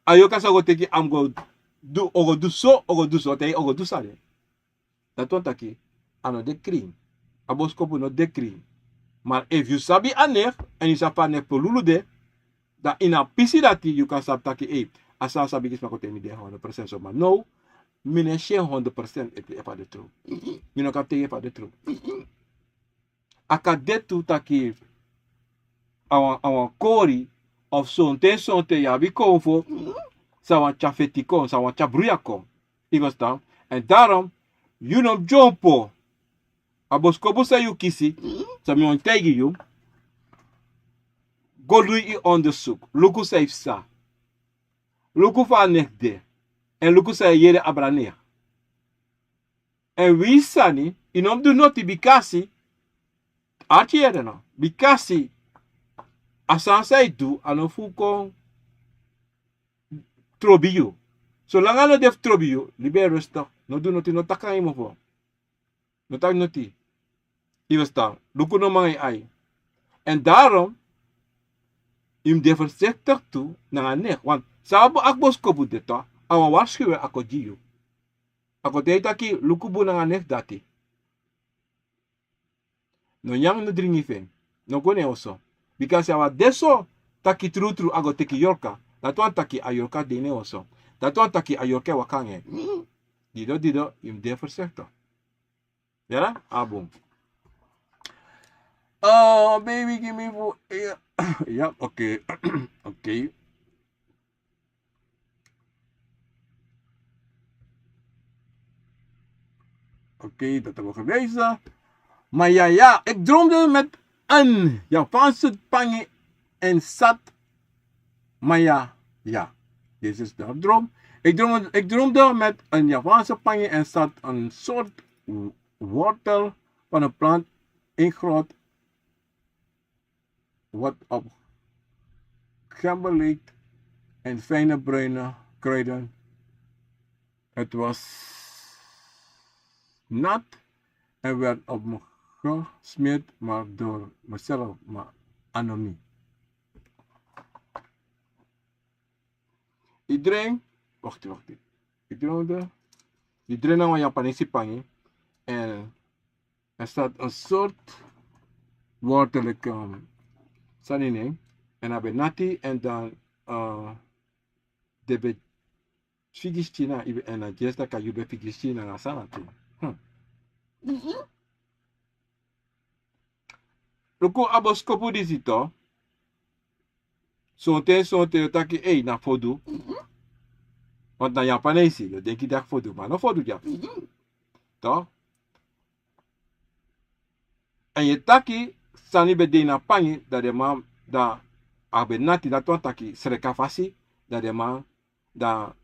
ayoka sa gotek am go do so te ogo do sale. Dat want taki ano de kring. Abos kopu no de kring. Maar if you sabi anek en you sapa anek polulu de, da ina pisi dati you kan sap taki asa sabi kis makote mi de 100% so maar no, mine share 100% epa de tru. Mino kan te epa de tru. Aka detu taki awan kori of sonte ya bi voor sawan chafetikon, sawan chabruyakom. Iverstaan? En daarom, you know jompo. Abos kobo sa you kisi, sa mi on tegi you, go doe i onderzoek. Luku sa ifsa. Luku fa nek de. En luku sa yere abraneer. En wie sani, inom do noti bikasi, atiere no. Bikasi, asan sa do, anofu kon trobiyo. Zolang ano def trobiyo, libe rustig. No do noti no takai mo po. No tak noti. Iwastaan. Luku no mga ay. En daarom, im de voorzichtig toe na nek. Want sabo akbos kobu dito, awa waarschuwen ako diyo. Ako data ki lukubu na nek dati. No yang no dringi fen. No kone oso. Because awa deso taki true ago teki yorka. Datuan taki ayorka dene oso. Datuan taki ayorka wakange. Dido im de voorzichtig. Ja? Boom. Oh, baby, give me for... Ja, oké. Oké. Oké, dat hebben we gewezen. Maar ja, ik droomde met een Japanse pange en zat. Maar ja. Dit is de droom. Ik droomde met een Japanse pange en zat een soort wortel van een plant in groot. Wat op gember leek en fijne bruine kruiden. Het was nat en werd op me gesmeerd, maar door mezelf, maar anomie. Iedereen, wacht. Iedereen nou een Japanese pange en er staat een soort wortelijk sanine en abe nati en dan de figistina en jesta ka yube figistina na sanati. Loko abos kopu dizito. Sonte taki na fodu. Want na Japanese, je denk je dat fodu, maar no fodu ja. Toch? En je taki sani be de na pangi da de man da abe nati da ton taki sereka fasi da de man da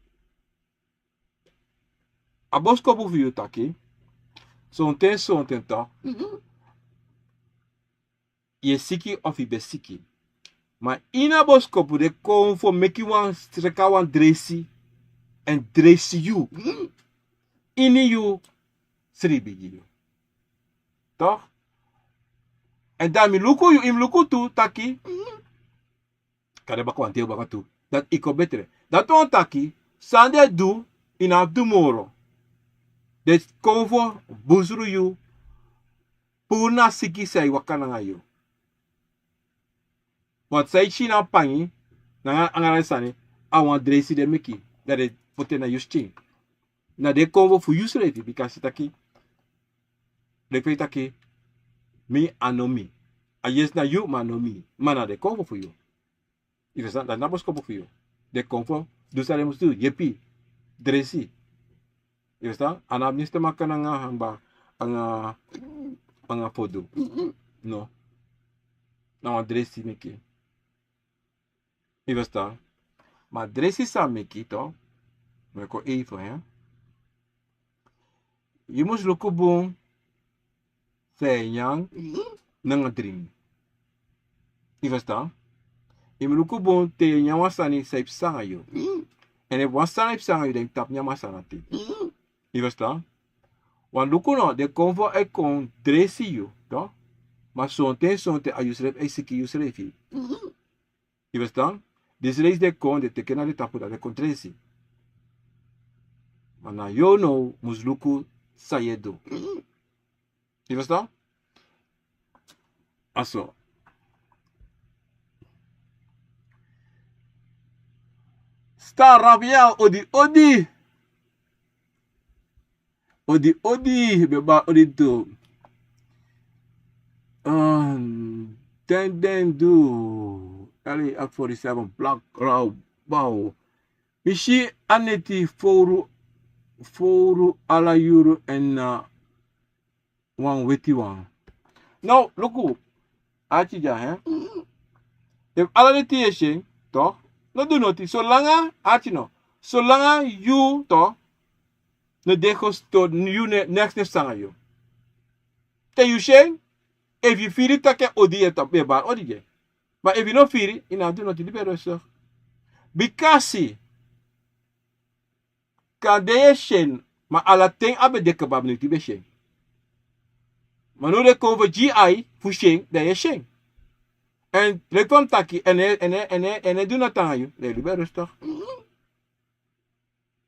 abos kopu viu taki sonte to ye siki of ibe siki maar ina bos kopu de kon for make wan sereka wan dresi en dresi you ini you sribi you toch. En dan mi luku yu im luku tu taki. Kade bakwan teo bakatu. Dat iko betere. Dat on taki. Sande du ina tomorrow. Det konvo buzuru yu. Puna siki say wakana nga yu. Want say china pangi. Nanga angara sani. Awan dresi de miki. Dat het pote na yusching. Na de konvo fu yusrevi. Because taki. Lekwe taki. Mi anomi. Ayes na you manomi. Mana de konvo voor you. Je verstaat dat nabos kopo voor you. De konvo. Dus dat moet doen. Jepi. Dresi. Je verstaat? Anab niet te maken aan hamba. Aan fodo. No. Nou, dresi meki. Je verstaat? Maar dresi sa meki toch? Maar ik even hè. Je moet lukken boom. Sayang nang dream. Je verstaan? Je moet ook bon te nyawasani saip sangayo. En if wasana sangayo denk tap nyawasanati. Je verstaan? Want luku no de konvo e kon dresi yo, toch? Maar sonte a Yusref e siki Yusrefi. Je verstaan? Dus reis de kon de tekena de tapu da de kontresi. Maar na yo no musluku sayedo. Je verstaan? Aso. Sta Rabiel odi. Odi beba odi do. Den do. Ali ak 47 black raw bow. Mishi aneti foru ala euro en wan weti wan. Nou, look achi ja hè. If ala neti yeshe, toch? No do noti. Zolang achi no. Zolang you toch? No degos to you next sanga you. Te you sheng? If you feel it take odi et op bar odi je. But if you no feel it, ina do noti libe rustig. Bikasi. Kan de shen ma ala ting abe de kebab nu tibe shen. Manu de cover GI fu shen de shen. En reklam taki ene do not you. Le libe rustig.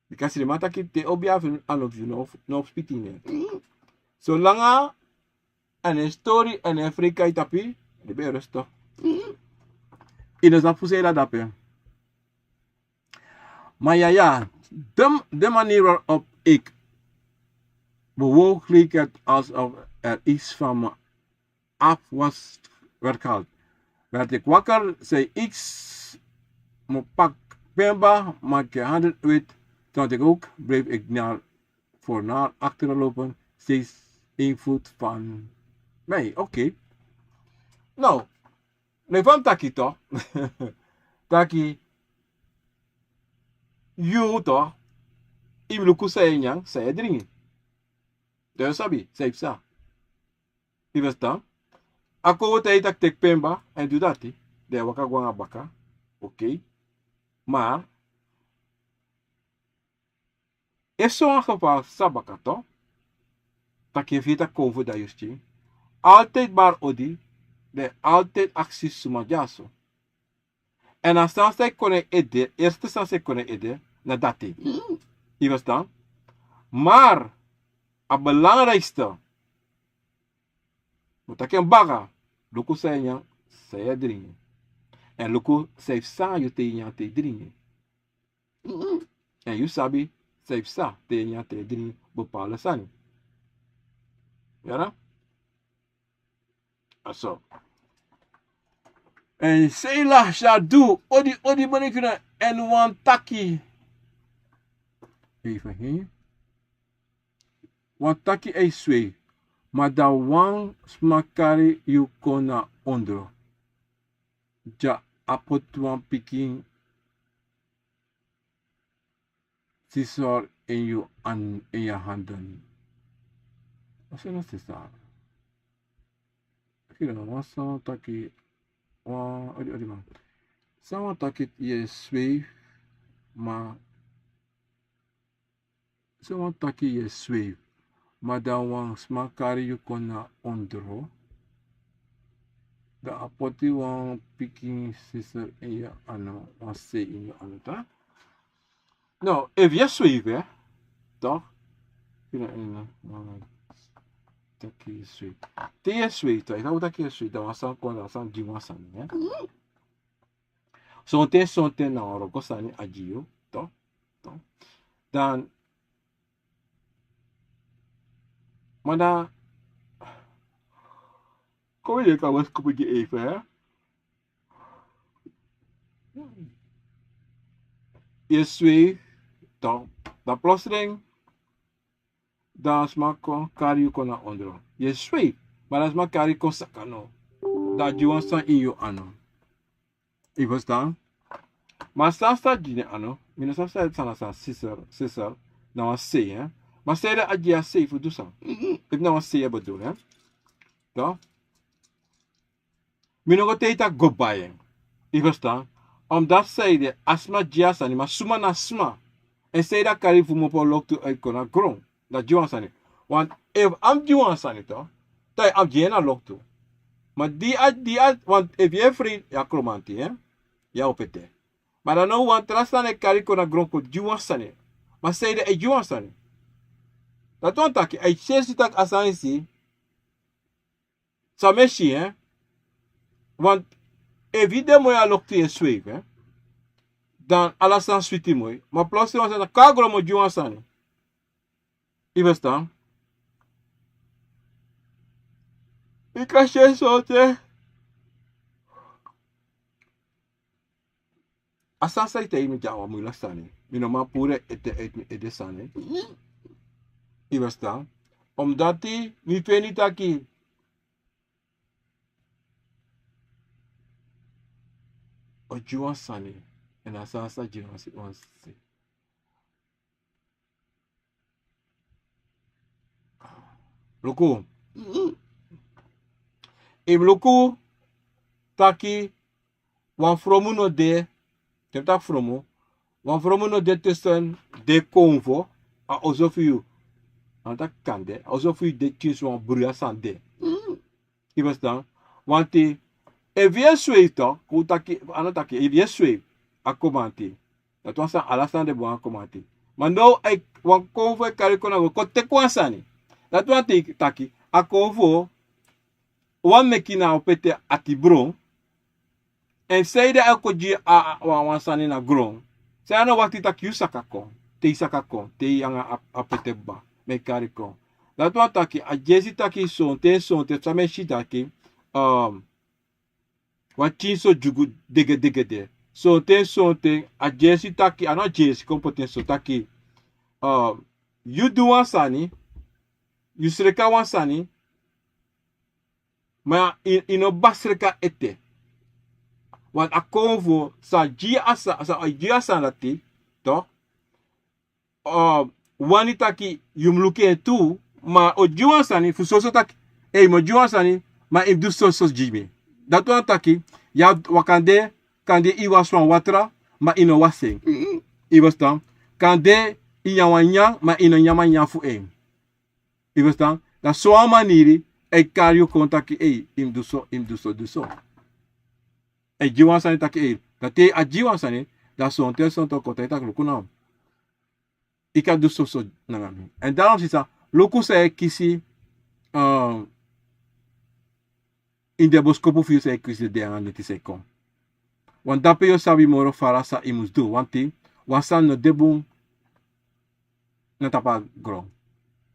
Bikasi de mataki te obia an of you no speaking. So langa en story en Afrika itapi libe rustig. Ina za fusela dape. Maar ja, de manier waarop ik bewogelijk het alsof er iets van me af was werd gehaald. Werd ik wakker, zei iets, me pak pemba, maak je handen uit, toen ik ook bleef ik naar achteren lopen, steeds 1 voet van mij. Oké. Nou, van taki toch? Taki. You toch? Imluku sayang saya dringi. Dia sabi, saya bisa. Je verstaan? Ako wat hij tak tek pemba en doe dat. Dia waka gwanga baka. Oké. Maar is zo'n geval sabaka toch? Tak je vita konvo da justi. Altijd maar odi. De altijd acties sumajaso. En als hij kon ede, eerste sans hij kon ede, na dati. Je verstaan? Maar, het belangrijkste, moet ik een baga, luku saya drinken. En luku saya sa je te drinken. En je sabi, saya sa te drinken bepaalde sani. Ja? Zo. En Seila Shadu, odi manikuna en wan taki. Even hier. Wan taki e swee. Maar da wan smakari you kona ondro. Ja apot wan piking. Sisor in je handen. Wat is dat daar? Kira wan taki. Odi man. Sama takit je swee, maar sama taki je swee, maar dan wan smakari je kon na ondro. De apoti wan picking sister in je ano, wan se in je ano ta. Nou, if je swee, toch? Kira taki swee. Te swee, toch? Ikaw taki swee, dan wasan kon wasan jiwasan, ya. Sonte na oroko sani ajiyo, toch? Dan, maar kom je kan was kopje even, hè? Je swee, toch? Dan plotseling, dan smaak kari ko na ondro. Je swee, maar dan smaak kari ko sakano. Dat jiwasan in je ano. Je verstaan? Maar sasa jine ano, mina sasa sana sa sister, na was se, hè? Maar zij dat adja se voor doen zo. Ik nou was se bedoel, hè? Toch? Mina go teita go buying. Je verstaan? Omdat zij de asma jiasani, maar suma na sma. En zij dat kari voor me lok to uit kona grond. Dat jiwansani. Want if am jiwansani toch, dan am jena lok to. Maar die uit, want if je vriend, ja, kromanti, hè? Ja, op het. Maar dan nou, want trastan e kariko na gronko juwansane. Maar zei de e juwansane. Dat want tak, e chesi tak asansi. Sa meshi, hè? Want evide mo ya lokti e sweep, hè? Dan alasan switi mooi. Maar plus was dat kagro mo juwansane. Je verstaan? Ik kan je zo te. Asan sa ite imi jawa mo lasane. Minoma pure ete sane. Je verstaan? Omdat die niet weet niet dat ik o juwansane. En asan sa juwansane. Loko. Im loko taki wan fromu no de. Tem tak fromu. Wan fromu no de tussen de konvo. A alsof u. An tak kan de. Alsof u de tjus wan bruya san de. Je verstaan? Want die. If je zweeft toch. Hoe taki. Ano taki. If je zweeft. A komante. Dat was aan alasan de boan komante. Maar nou. Wan konvo kariko na go. Kote kwansani. Dat was taki. A konvo. Wan meki na opete ati bron. En zei de elko ji wan sani na gron. Zei ano wakti tak yu sakakon. Te sakakon. Te yanga apete ba. Me karikon. Dat was taki. A jesi taki son. Te same shi taki. Wan chinso jugu dege de. Son te. A jesi taki. Ano jesi kompoten so taki. You do wan sani. You sreka wan sani. Maar ino basreka ete. Want a konvo sa ji asa lati. Toch? Wanita ki yumluke tu. Maar o juan sani. Fusoso taki. Mo juan sani. Maar ik doe so jimi. Dat wan taki. Ya wakande. Kande iwa swan watra. Maar ino wasing. Iwas dan. Kande inyawanya. Maar ino nyama fu een. Iwas dan. Dat zo'n manier. Ik kan je contacten, im do so. E jiwan sani taki, dat te a jiwan sani, dat zo'n tel zo'n to contact tak luku nam. Ik kan do so nangami. En daarom is dat, luku se kisi, in de boskopo fiu se kisi de aan neti se kom. Want dape yo sabi moro farasa imus do, want ti, wasan no debung, na tapa gron.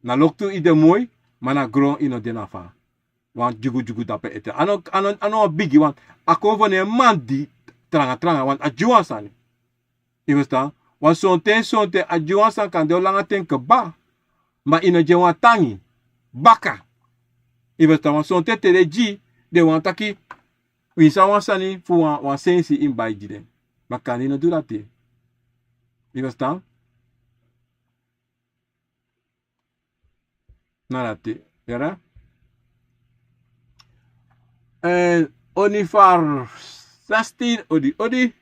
Na loktu ide mooi, mana gron ino denafa. Want jugu dape ete. Ano bigi want ako vone mandi tranga want a juan sani. Je verstaan? Want zo'n ten a juan san kan de langa ten ba. Ma ino je wan tangi. Baka. Je verstaan? Want zo'n ten de ji de wan taki. Wisa wan sani fu wan sensi in bai jide. Ma kan ino do dat te. Je verstaan? Na dat te. Ja? En onifar 16 odi.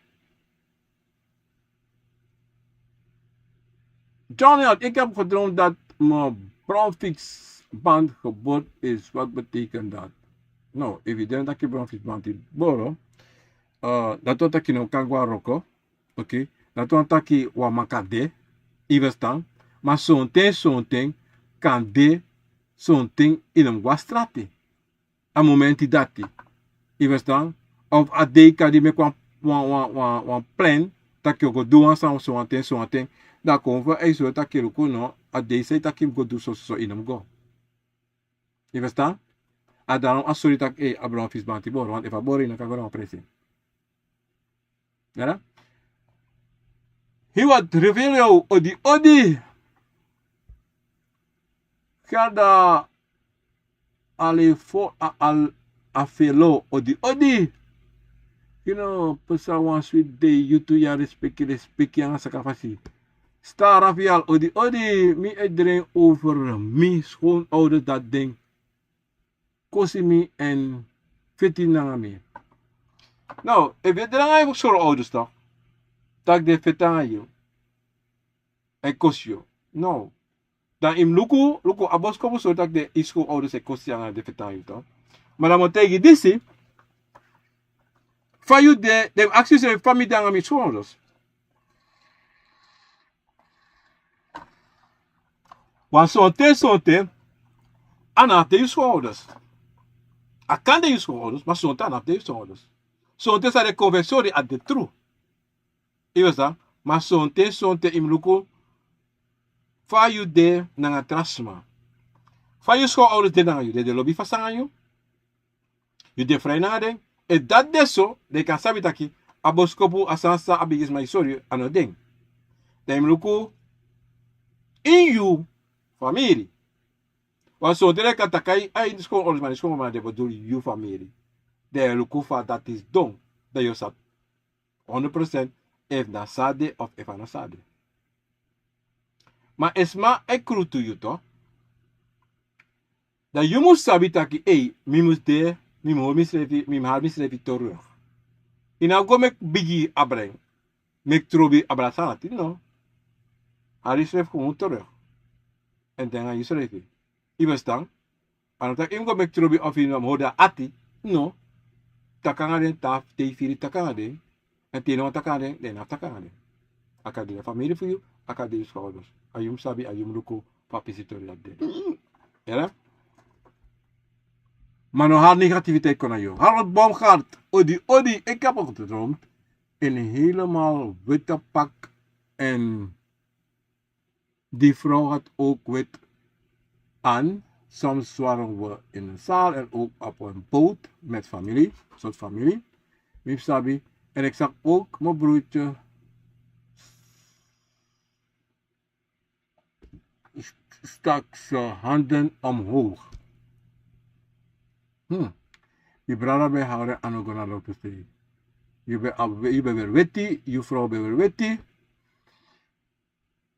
Johnny, ik heb gedroomd dat mijn bronfietsband geboord is. Wat betekent dat? Nou, evident dat je bronfietsband is boro. Dat wat ik no kangwa roko. Oké. Dat wat ik wa makade. Ivestan. Maar zo'n ting kan de zo'n ting in een wastrate. A momenti dati. Je verstaan? Of a deka die me kwam wan plan. Dat je go doen aan zo'n ting. Dat komt voor een soort dat je ook no. A deze dat je go doen zo in hem go. Je verstaan? A daarom a sorry dat ik Abraham visbanti bor. Want if a bor in kan go presi. Ja? Hij wat reveal jou odi. Kada ale for al afelo odi. You know, pesa wan sweet day you two ya respect yang sakafasi. Star Rafael odi. Mi iedereen over mi schoonouders dat ding. Kosi mi en 14 na mi. Nou, if je er eigenlijk schoonouders toch? Tak de feta yo. En kosyo. No. Dan im luku abos ko so tak de isko ouders e kosi ang de feta yo toch? Maar dan moet tegen dit van je de acties en familie dan met schooners. Want zo'n te, aan de schouders. A kan de schouders, maar zo'n aan de schouders. Zo'n te zijn de conversie aan de true. Je weet dat? Maar zo'n te imluko, van je de naar het trasma. Van je schoonouders de naar je, de lobby vast aan je. Je de vrij nadenken. En dat is zo, de kan sabi taki, aboskopu asansa abigis my sorry, ano ding. De imluko, in you, familie. Want zo direct kan takai, ai de schoonouders maar de bedoel je familie. De lukufa dat is dong, dat je zat 100% if na sade of if na sade. Maar esma ekru to you to. Dat je moet sabi taki, mi moet de, mi har mislevi terug. Ina go mek bigi abreng, mek trobi abrasanati, no. Hari schreef gewoon terug. En dan ga je schrijven. Je verstaan? En dan go mek trobi of in hoda ati, no. Takanga den taf, te firi takanga den. En teno takanga den, den af takanga den. Aka de familie voor je, aka de schouders. Ayum sabi, ayum luko, papisitori dat den. Ja? Maar nog haar negativiteit kon aan jou. Harold Baumgart, Odi, ik heb ook gedroomd. In een helemaal witte pak. En die vrouw had ook wit aan. Soms waren we in een zaal en ook op een boot met familie. Een soort familie. Mipsabi. En ik zag ook mijn broertje. Stak zijn handen omhoog. Je brada bij houden aan ook naar lopen steken. Je bent weer witty, je vrouw bent weer witty.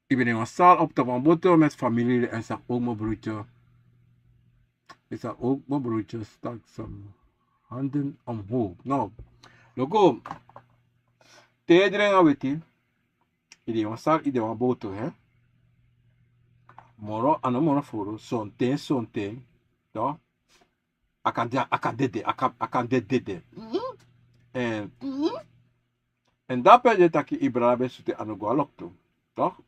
Ik ben in een zaal op de bamboto met familie en zag ook mijn broertje. Ik zag ook mijn broertje stak zijn handen omhoog. Nou, logo. Teederen aan witty. Ik ben in een zaal, ik ben in een boto, hè. Moro, aan een moro voor, zo'n teen. Ja. Akan dede. En dat ben taki Ibrahim sute anugo lokto. Toch?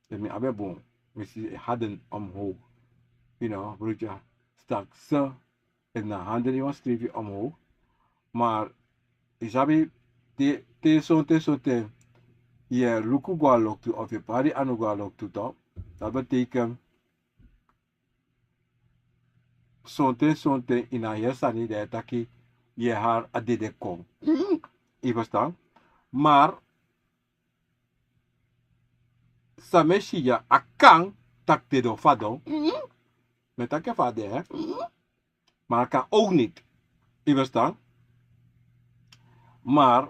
En mi abe bon. Misi hadden omhoog. You know, broertje stak ze. En na handen die was streefje omhoog. Maar, isabi, te sonte. Je luku go lokto of je pari anugo lokto toch? Dat betekent sonte in een sani de taki je haar adede kom. Je verstaan? Maar sameshi ya akan tak de do fado. Met tak je vader, hè? Maar kan ook niet. Je verstaan? Maar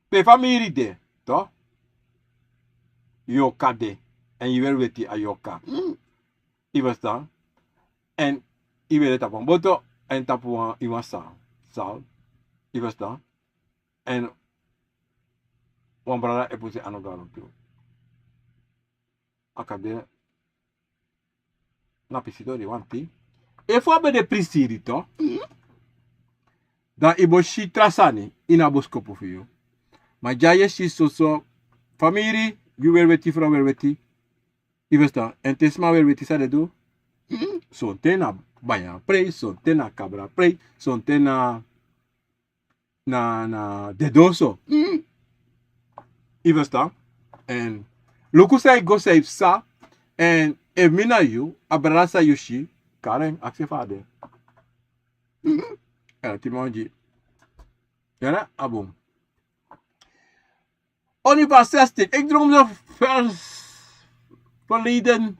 pe familie de, toch? Yoka de. En je wil weten ayoka. Je verstaan? En je wil het op een boto en tapu in een zaal. Je verstaan? En een brada heb je aan elkaar toe. Akade na pisidori wanti. E voor bij de prisiri toch? Dan iboshi trasani in aboskopo voor jou. Maar jaye si so familie, je wil weten vrouw wil weten. Je verstaan? En tesma wil weten ze doen. Zo'n tena baya prey, zo'n tena cabra prey, zo'n tena na dedoso. Je verstaan? En loku say go say sa en emina you abrasa yushi karen aksefade. Ja, timonji. Ja, abom. Oniva 16. Ik droomde verleden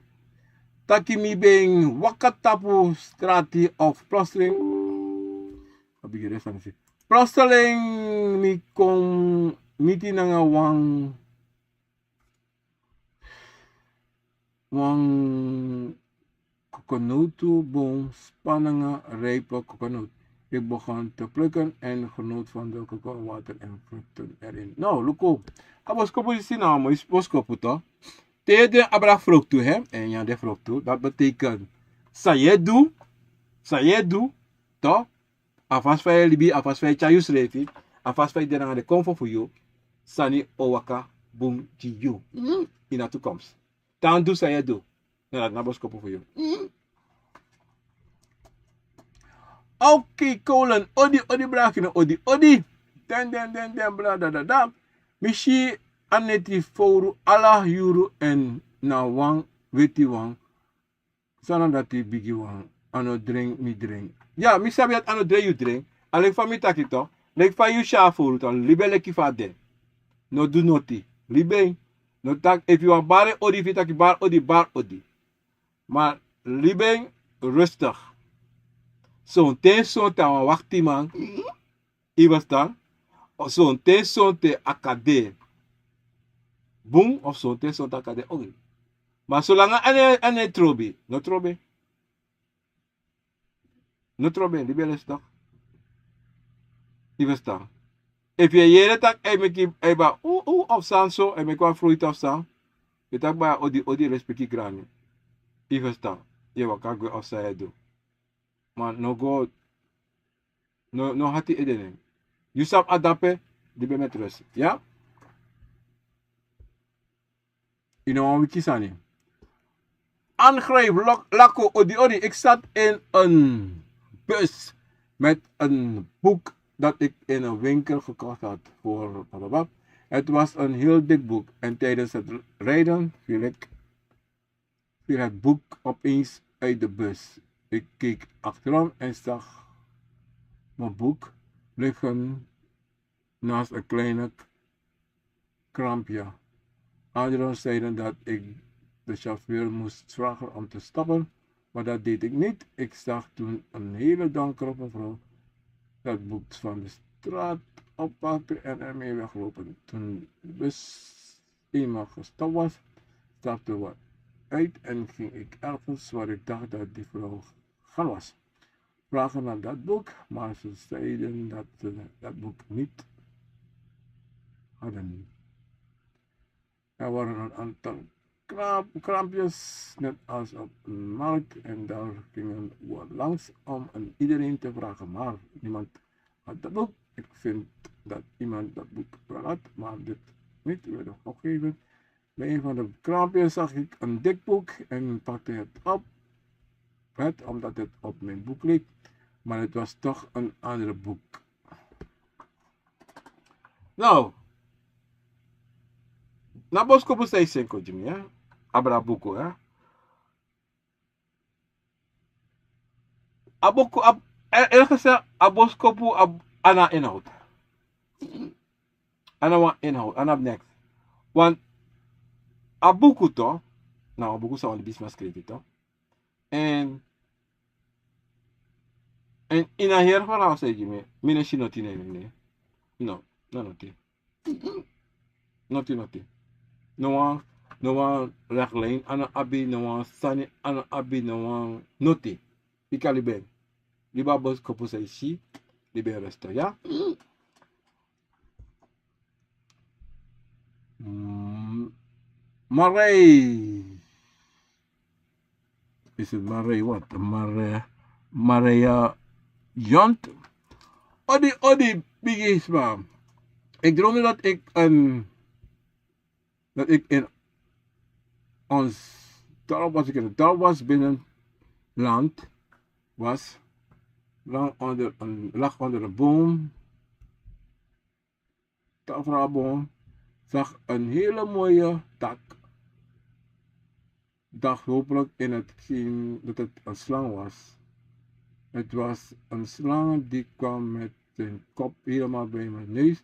dat ik me ben wakatapu strati of plotseling. Wat begin je van te plotseling me kon miti nanga wang coconutu boom spannende rijpe coconut. Ik begon te plukken en genoot van de cocowater en vruchten erin. Nou, look op. Dat was compositie nou, maar is boskopu toch? Tegen abra vrucht toe, hè? En ja, de vrucht toe. Dat betekent sayedu Saya doe, toch? Afas fai libi, afas fai chayus refi, afas fai denanga de comfort voor jou, sani owaka boom ji you. In de toekomst. Dan doe saya doe. Nou, dat nabos kopen voor jou. Oké, kolen, odi brakino, odi. Den, bla, da. Mishi aneti foru ala euro en na wang, weti wang. Sana dati bigi wang. Ano drink, mi drink. Ja, mi sabi at ano drink you drink. Alek fa mi takito. Lek fa you shafuru ton. Libe leki fa de. No do noti. Libe. No tak, if you are bare odi, vitaki bar odi. Maar libe rustig. Zo'n ten te aan wakti man. Iwas dan. Zo'n ten te akade. Boom. Of zo'n ten te akade. Oké. Maar zolang ane trobi. No trobi. No trobi. Libe rustig. Iwas dan. If je jere tak emeki eba of san so emekwa fruit of san. Je tak ba odi respecti grani. Iwas dan. Je wakagwe of sa edo. Maar no go no hati edene. You sap adape di be met rust. Ja? You know wiki sani. Aangrijp lako odi. Ik zat in een bus met een boek dat ik in een winkel gekocht had voor bababab. Het was een heel dik boek en tijdens het rijden viel het boek opeens uit de bus. Ik keek achterom en zag mijn boek liggen naast een kleine krampje. Anderen zeiden dat ik de chauffeur moest vragen om te stoppen, maar dat deed ik niet. Ik zag toen een hele donkere mevrouw dat boek van de straat oppakte en ermee weglopen. Toen de bus eenmaal gestopt was, stapte wat uit en ging ik ergens waar ik dacht dat die vrouw gaan was. Vragen naar dat boek, maar ze zeiden dat ze dat boek niet hadden. Er waren een aantal krampjes, net als op een markt, en daar gingen we langs om aan iedereen te vragen, maar niemand had dat boek. Ik vind dat iemand dat boek wel had, maar dit niet werd opgegeven. Bij een van de krampjes zag ik een dik boek en pakte het op. Omdat het op mijn boek leek, maar het was toch een ander boek. Nou, na boskopu say senko Jimmy, ja? Abra buku, ja? Aboku, ergens aboskopu ana inhoud. Ana wan inhoud, ana next. Want abuku to, nou abuku sa wan bismas schrijven to. En in a hier van nou zeg je me, mine shi noti nee. No, noti. Noti. No one rechlijn, ana abi, no one sani, ana abi, no one noti. Ikali ben. Liba bos kopo say shi, libe resto, ja? Marij. Is het Marij wat? Maria Jont. Odi, biggies man. Ik droomde dat ik in ons dorp was. Ik in het dorp was binnen land. Lag onder een boom. Tafraboom. Zag een hele mooie tak. Dacht hopelijk in het ging dat het een slang was. Het was een slang die kwam met zijn kop helemaal bij mijn neus.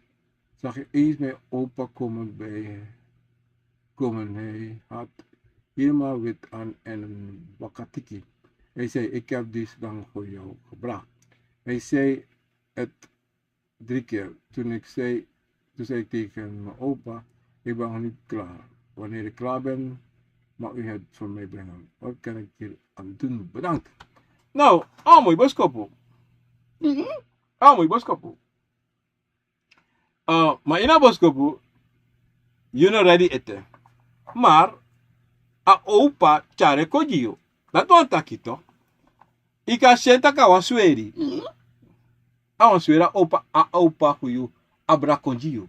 Zag ik eens mijn opa komen. Hij had helemaal wit aan en een wakatiki. Hij zei, ik heb die slang voor jou gebracht. Hij zei het 3 keer. Toen zei ik tegen mijn opa, ik ben nog niet klaar. Wanneer ik klaar ben, mag u het voor mij brengen. Wat kan ik hier aan doen? Bedankt. Nou, mooi boskopo. Mooi boskopo. Maar in een boskopo, you know ready eten. Maar, a opa chare kojio. Dat was takito. Ika shenta ka wasweri. Awan swera opa huyu abra konjiyo.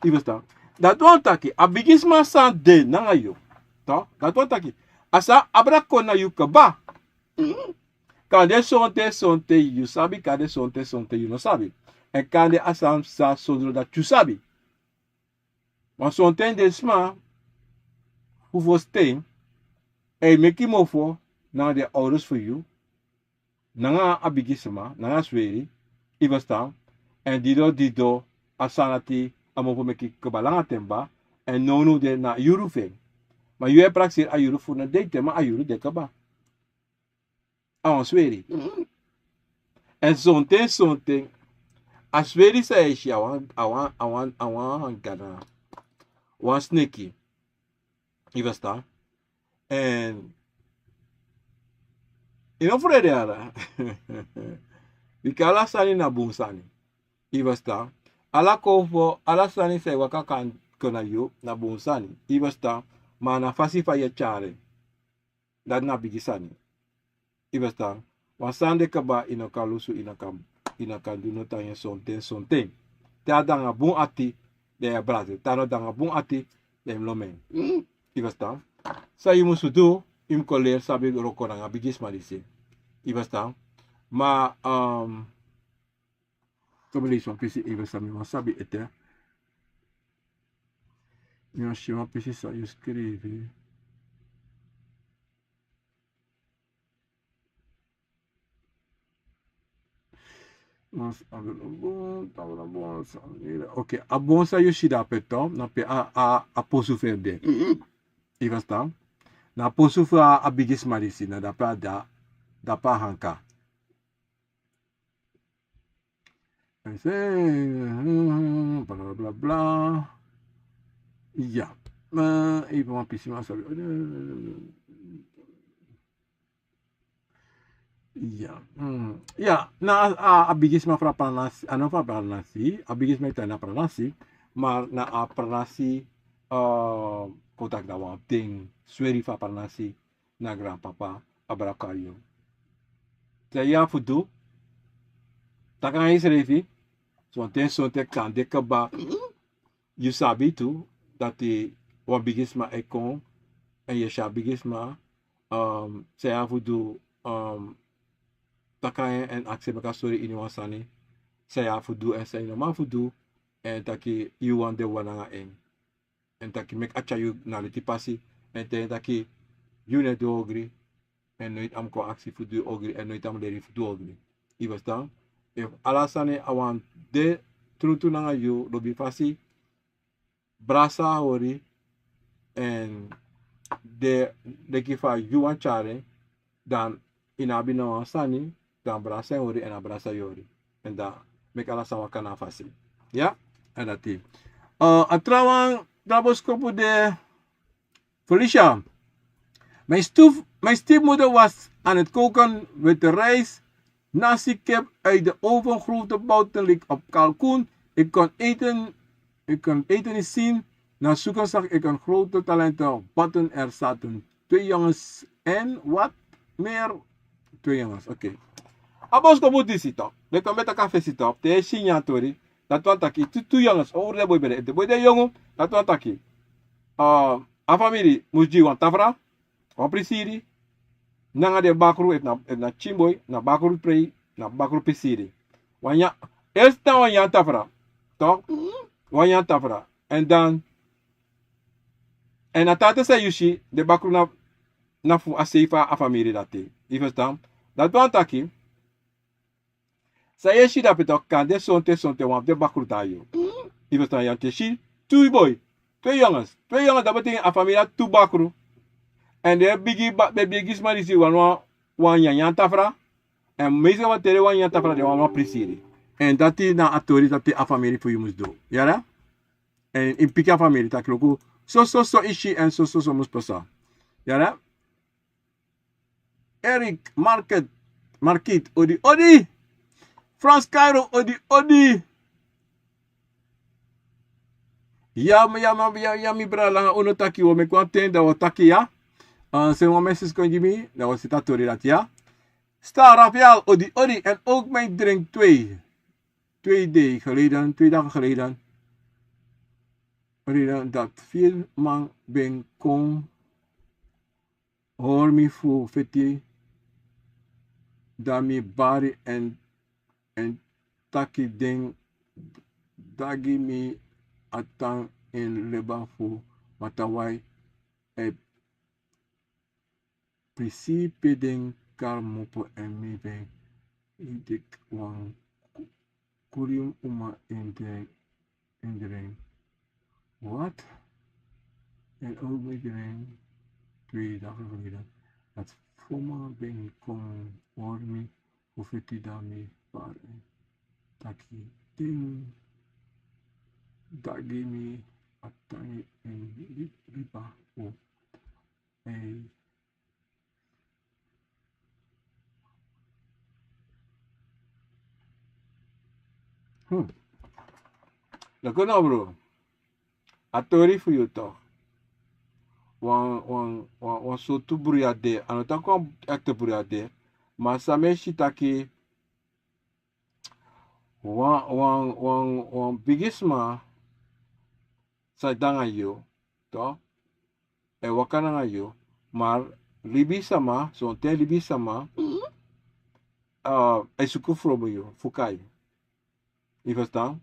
Ibesta. Dat wan taki a bigisma san de nanga yo. To? Dat wan taki. Asa abra kona yu kaba. Kande sonte you sabi, kande sonte you no sabi. En kande asam sa sodro dat you sabi. Want sonte de sma hoeveel steen en meki mofo na de ouders voor you. Nanga abigisma, nanga sweri. Ibesta. En dido asanati amofo meki kabalanga temba. En nonu de na yuru fe. Maar je praxir a yuru voor na date maar a yuru de kaba. Awan sweri. En sonte. A sweri sa eshi awan gana. Wan sneki. Ibesta. En ino frede ara. Bikala sani na bun sani. Ibesta. Ala kofo, ala sani say waka kan kona yo na bun sani. Ibesta. Mana fasi fa ye chare. Dat na bigisani. Ibesta. Wasande kaba ino kalusu ina kan duno tanya sonten. Ta danga bun ati de ya brate. Ta no danga bun ati de mlomen. Ibesta. Sa you musu do im koler sabi roko nga bigis malisi. Ibesta. Ma como le son pisi ibesta mi sabi ete. Mi shima pisi sa you scrive. Mas bon, ok, a bon sa you shida peto na pe a posu ferde. Ibesta. Na posu fa a bigis malisi na da pa hanka. Bla bla bla. Ja. Even een PC maar sorry. Ja. Ja, na a bigis ma fra pranasi, ano fa pranasi, a bigis ma na pranasi, maar na a pranasi kotak da wan ting sweri fa pranasi na grandpapa abrakayo. Saya fudu. Takang isrefi. Sonte kande kaba. You sabi tu dat die wan bigisma ekon en je sha bigisma saya fudu takang en akse baka story ini wasani saya fudu en saya no fudu en taki you want the wananga en taki mek acha you na liti pasi en te taki you ne do ogri en nooit am ko aksi fudu ogri en nooit am leri fudu ogri. Ibasta. If alasane awan de trutu nanga you lobi fasi brasa hori en de kifa you wan chare dan inabi na sani dan brasa hori en abrasa yori en da mek alasama kana fasi. Ja? En dat die. Atrawang draboskopu de Felicia. Mijn stiefmoeder was aan het koken met de rijst. Nasi kip uit de oven, grote bouten lik op kalkoen. Ik kon eten niet zien. Na zoeken zag ik een grote talenten op botten. Er zaten 2 jongens en wat meer? 2 jongens, oké. Abos ko buti sito. De ko meta kafe sito. Te sinya tori. Dat wat taki 2 jongens. Oh, de boy bere. De boy de jongen. Dat wat taki. A family musji wan tafra. Wan prisiri. Nanga de bakru et na chimboy na bakru prei na bakru pisiri. Wanya esta wanya tafra. Toch? Wanya tafra. En dan en atata sa yushi de bakru na fu aseifa a family dati. You understand? Dat wan taki. Sa yeshi da peto kande sonte wan de bakru tayo. You understand? Yan teshi 2 boy. 2 jongens. 2 jongens dat betekent a family 2 bakru. En de bigis marisi wan yan tafra. En meestal wat tere wan yan tafra de wan prisiri. En dat is na atori dat a family voor je moest doen. Ja? En in pika family tak loko so ishi en so moest passen. Ja? Eric Market odi. Frans Cairo odi. Ja mi bra langa uno taki wo me kwantenda wo taki ya. Se uma message com Jimmy, na você tá tori dat ja. Star Rafael, Odi Odi en ook mijn drink 2 dagen geleden, 2 dagen geleden, dat 4 man ben kon hoor me voor feti dami bari en taki ding dagi mi atang in leba fu matawai e principe den kar mopo en mi ben idik wan kurium uma in de ring. What? En ook met de ring 2 dagen geleden dat forma ben kon hoor me voor feti dami bari taki ding dagi mi atang in leba fu Lako na bro. Atori fu you toch. Wan sotu buriade. Ano ta kwa ekte buriade. Maar same shitaki wan bigisma sa danga yo. To. E wakana nga yo. Maar libi sama. So te libi sama. E suku frobo yo. Fukai. Je verstaan?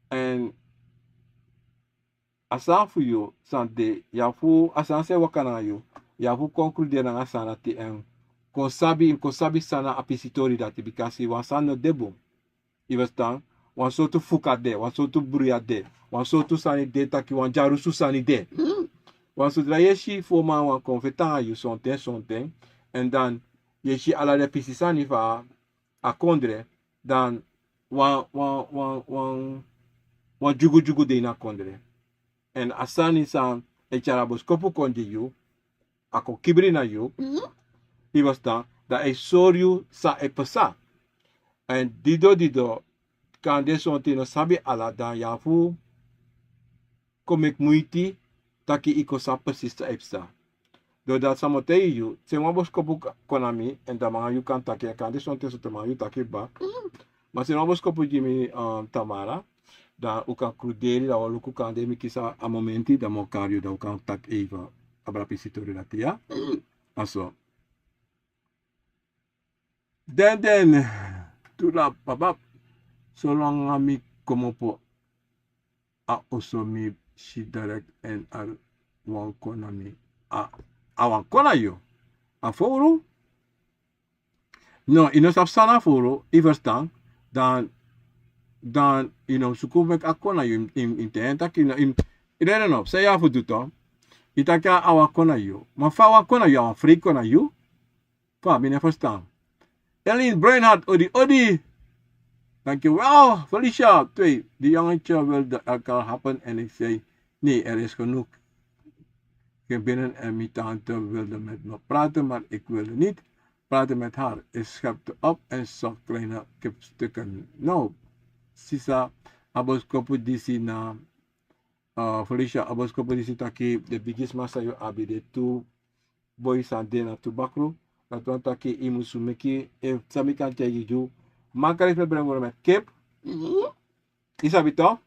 En asan fu yo sante ya fu asan se wakana yo ya fu conclude na asana ti en konsabi sana apisitori dati bikasi wan san no debo. Je verstaan? Wan sotu fuka de, wan sotu bruya de, wan sotu sani de taki wan jarusu sani de. Wan sotu la yeshi fu man wan konfetan yo sonten en dan yeshi ala de pisisani fa akondre dan wan jugu de na kondre. En asani san echarabos kopu konje you, ako kibri na you, je verstaan, dat ik sorry sa e pesa. En dido, kan de sonte no sabi ala dan yafu, komik muiti, taki iko sa persis sa epsa. Doordat samotei you, se wabos kopu konami, en da mga you kan taki, kan de sonte so tema you taki ba. Maar se wabos kopu jimi Tamara, dan u kan cruderi da waluku kan de mi kisa a momenti da mo kario da u kan tak even abrapisito relatia. Aso. Den tula babap so long ami como po a osomi shi direct en al wan konami a wan kona yo a foro no ino sap sana foro i verstaan dan suku mek akona yo in tenta kina in ideren op say afu duto itaka awa kona yo ma fa wa kona yo awa free kona yo fa mine verstaan Ellen Breinhardt odi dankjewel Felicia 2 de jongetje wil dat elkaar happen en ik zei nee er is genoeg ik binnen en mijn tante wilde met me praten maar ik wilde niet praten met haar. Ik schepte op en zag kleine kipstukken. Nou, Sisa aboskopu disi na Felicia aboskopu disi taki de biggest masa yo abi de two boys and de na tubakro. Dat want taki imusumeki e sami kan tegi ju. Makari fe brengen met kip. Isabi to?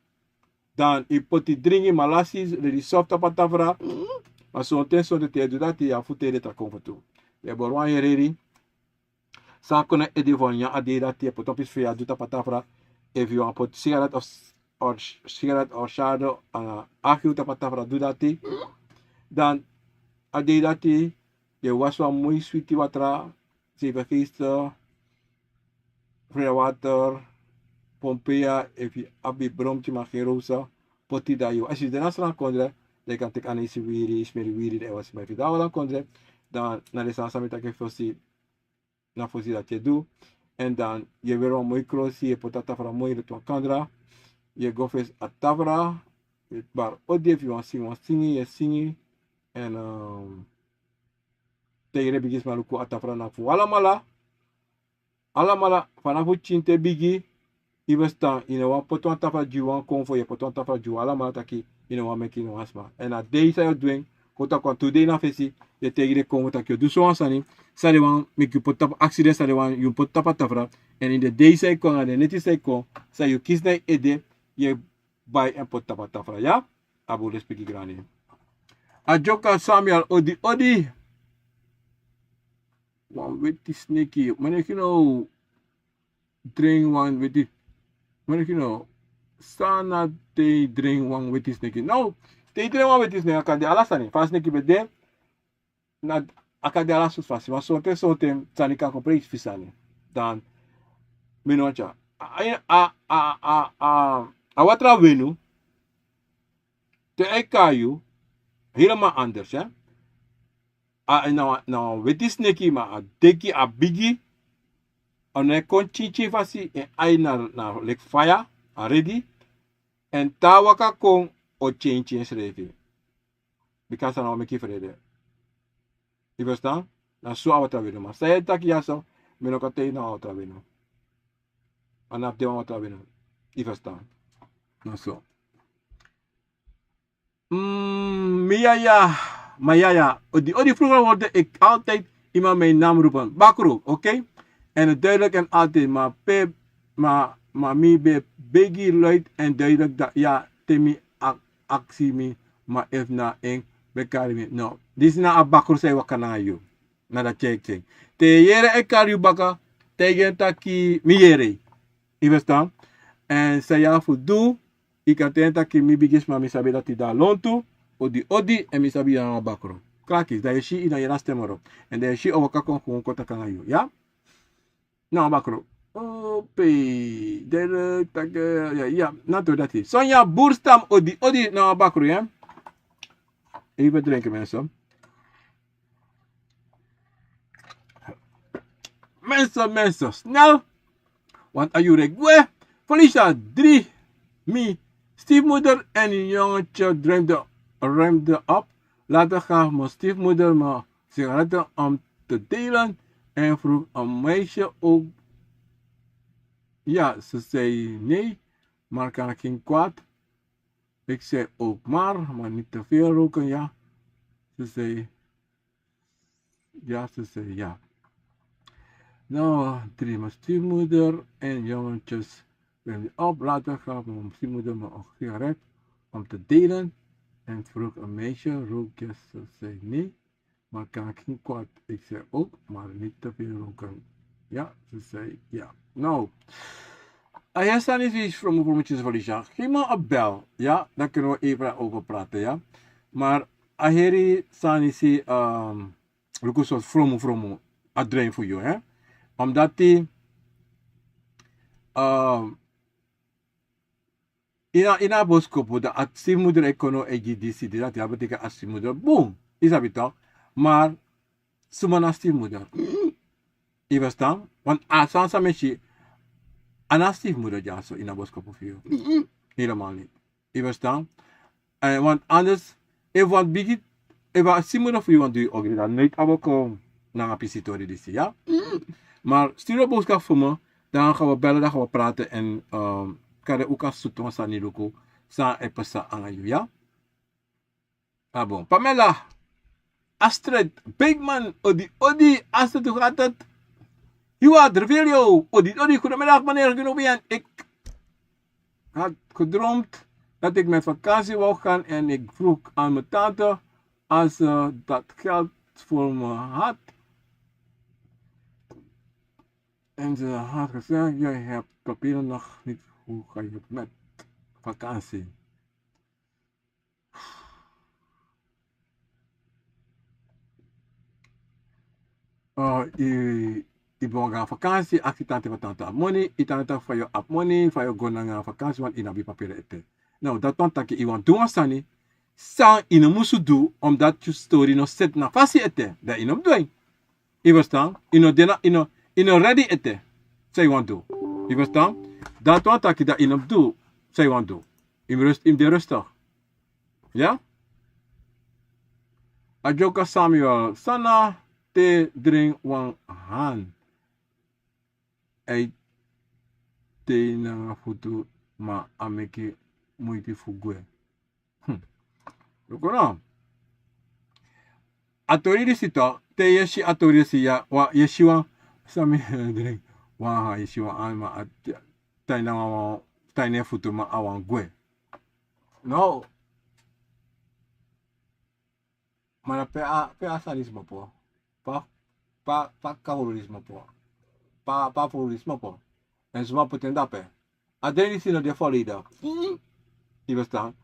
Dan i poti dringi malasis de softa patavra. Maar zo'n ten so de te do dat ya fute de ta konfatu. De borwan hereri. Sa kona edivonya ade dat te potopis fe ya do ta patavra. If you want to put cigarette or shadow aan achu ta patavra do dat te. Dan ade dat te je was wel mooi sweetie watra. Zeven geesten. Vrij water. Pompeia. If you abi bromtje maar geen rosa. Poti da yo. Als je daarna straks kondre. Dan kan ik aan deze wiri. Smeri wiri. Dat was mijn vida. Dan kondre. Dan naar de sansa met ik fosi. Na fosi dat je doet. En dan je weer een mooi crossie. Je potata voor een mooie dat kandra. Je gofes a tavra. Maar odi if you want singing. Je singing. En tegen bigis maluku atafra na fu alamala fanafu chinte bigi ibestan ina wa poto atafa ju wan konfo ye poto atafa ju alamala taki ina wa meki no asma en a day sa yo doing kota kwa today na fesi de tegi de kongo tak yo do so ansani sa de wan make you put up accident sa de wan you put up tafra and in the day say ko and the neti say ko sa you kiss na ede ye buy en put up tafra ya abu le speak grani a joka Samuel odi one with the snakey when you know drink one with it when you know sana they drink one with the snakey no they drink one with the snake kan de alasani fast snakey be de na akade alasus fasi mas so tem tani kan compre fisani dan minocha a watra venu te ekayu helemaal anders hè nou weet die sneki maar a deki a bigi en kon chichi fasi en ai na lek fire already en tawaka kon o change srevi because na me kifrede you understand na so a watra venu maar saya tak yaso minokate na watra venu anap de watra venu you understand na so Mayaya, die vroeger hoorde ik altijd iemand mijn naam roepen. Bakro, oké? En het duidelijk en altijd, maar mi be begi luid en duidelijk dat ja, temi actie mi, maar even na een bekari mi. No, dit is na a bakro say wakana you. Na dat check. Te yere ekari baka, tegen taki mi yere. Je verstaan? En say ja voor doe. Ik kan tenta ki mi bigis ma mi sabi dat hij daar loont toe. Odi en mi sabi aan bakro. Krakis, dat je shi ina je rastemoro. En dat je shi over kakon gewoon kota kan ayu. Ja? Nou bakro. Ope. Dere tak ja, nato dat is. Sonja boerstam odi nou bakro ja. Even drinken mensen. Mensen, snel. Want ayurek we. Felicia 3 mi. Stiefmoeder en een jongetje ruimde op. Later gaf mijn stiefmoeder me sigaretten om te delen en vroeg een meisje ook. Ja, ze zei nee, maar kan ik geen kwaad. Ik zei ook maar niet te veel roken, ja. Ze zei ja. Nou, 3 mijn stiefmoeder en jongetjes. Op later gaf mijn stiefmoeder me een sigaret om te delen en vroeg een meisje, rook je? Ze zei nee, maar kan ik geen kwaad. Ik zei ook, maar niet te veel roken. Ja, ze zei ja. Nou, hij staat niet iets voor mijn Felicia. Geef me een bel, ja, dan kunnen we even over praten, ja. Maar aheri sanisi een soort vromo adrein voor jou, hè. Omdat die ina boskopo da at stiefmoeder ekono egi decide dat ja betekent als stiefmoeder boom is dat toch maar sumana stiefmoeder je verstaan want als een mensen een stiefmoeder ja zo ina boskopo voor jou helemaal niet je verstaan want anders if wat bigit if wat stiefmoeder voor jou want doe je ook dan niet aboko na een pisitorie dus ja maar stuur een boodschap voor me dan gaan we bellen dan gaan we praten en kade uka sutonga sa niluko sa epasa angayu ya. Ah bon. Pamela, Astrid, Bigman, Odi, Astrid, hoe gaat het? Joa, Dervelio, Odi, goedemiddag meneer Genobian. Ik had gedroomd dat ik met vakantie wou gaan en ik vroeg aan mijn tante als ze dat geld voor me had. En ze had gezegd, jij hebt papieren nog niet. Hoe ga je met vakantie? I bon gaan vakantie, als je tante wat tante money, i tante van je op money, van je go naar vakantie, want in heb je papieren eten. Nou, dat want je iemand doen sani, sang in een musu doen, omdat je story nog zit na vasie eten, dat in hem doen. Je verstaan? In een ready eten, zij want doen. Je verstaan? Dat wat ik dat in hem doe, zij want doen. In de rustig. Ja? Ajoka Samuel, sana te drink one hand. Ei te na foto ma ameki moeite fugwe. Look on. Atori di situ, te yeshi atori si ya, wa yeshiwa, sami, dring, wa yeshiwa alma at, taina futu ma awan gwe. No. Mana pe asarismo po. Pa kaurismo po. Pa purismo po. En suma potenda pe. Adeni sino de folida. Je verstaan?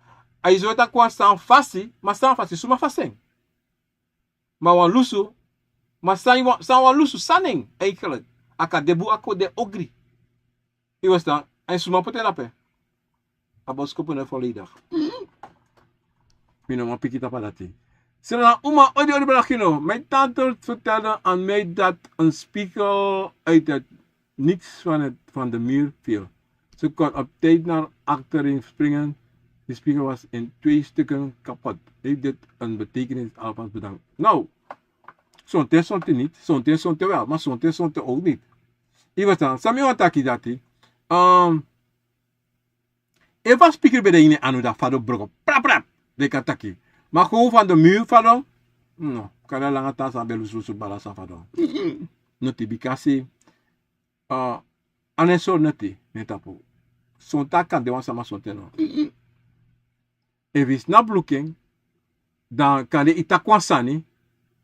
Hij zou dat qua staan fasi, maar staan fasi suma faseng. Maar wan lusu, maar staan wan lusu saning eigenlijk. Aka debu ako de ogri. Je verstaan? En suma potenda pe. Aboskopu ne folida. Mino ma pikita padati. Sena uma odi belakino. Mijn tante vertelde aan mij dat een spiegel uit het niets van de muur viel. Ze kon op tijd naar achterin springen. De spiegel was in 2 stukken kapot. Heeft dit een betekenis? Alvast bedankt. Nou, zo'n test niet. Zo'n test wel, maar zo'n test ook niet. Even staan. Sami wataki dati. Even spiegel bij de ine anu da fado brogo. Prap. De kataki. Maar gewoon van de muur fado. No, kan er lange tas aan belususu balasa fado. Noti bikasi. Aneso noti. Netapo. Son takan de wan sama son teno. If it's not looking, dan kan de itakwansani,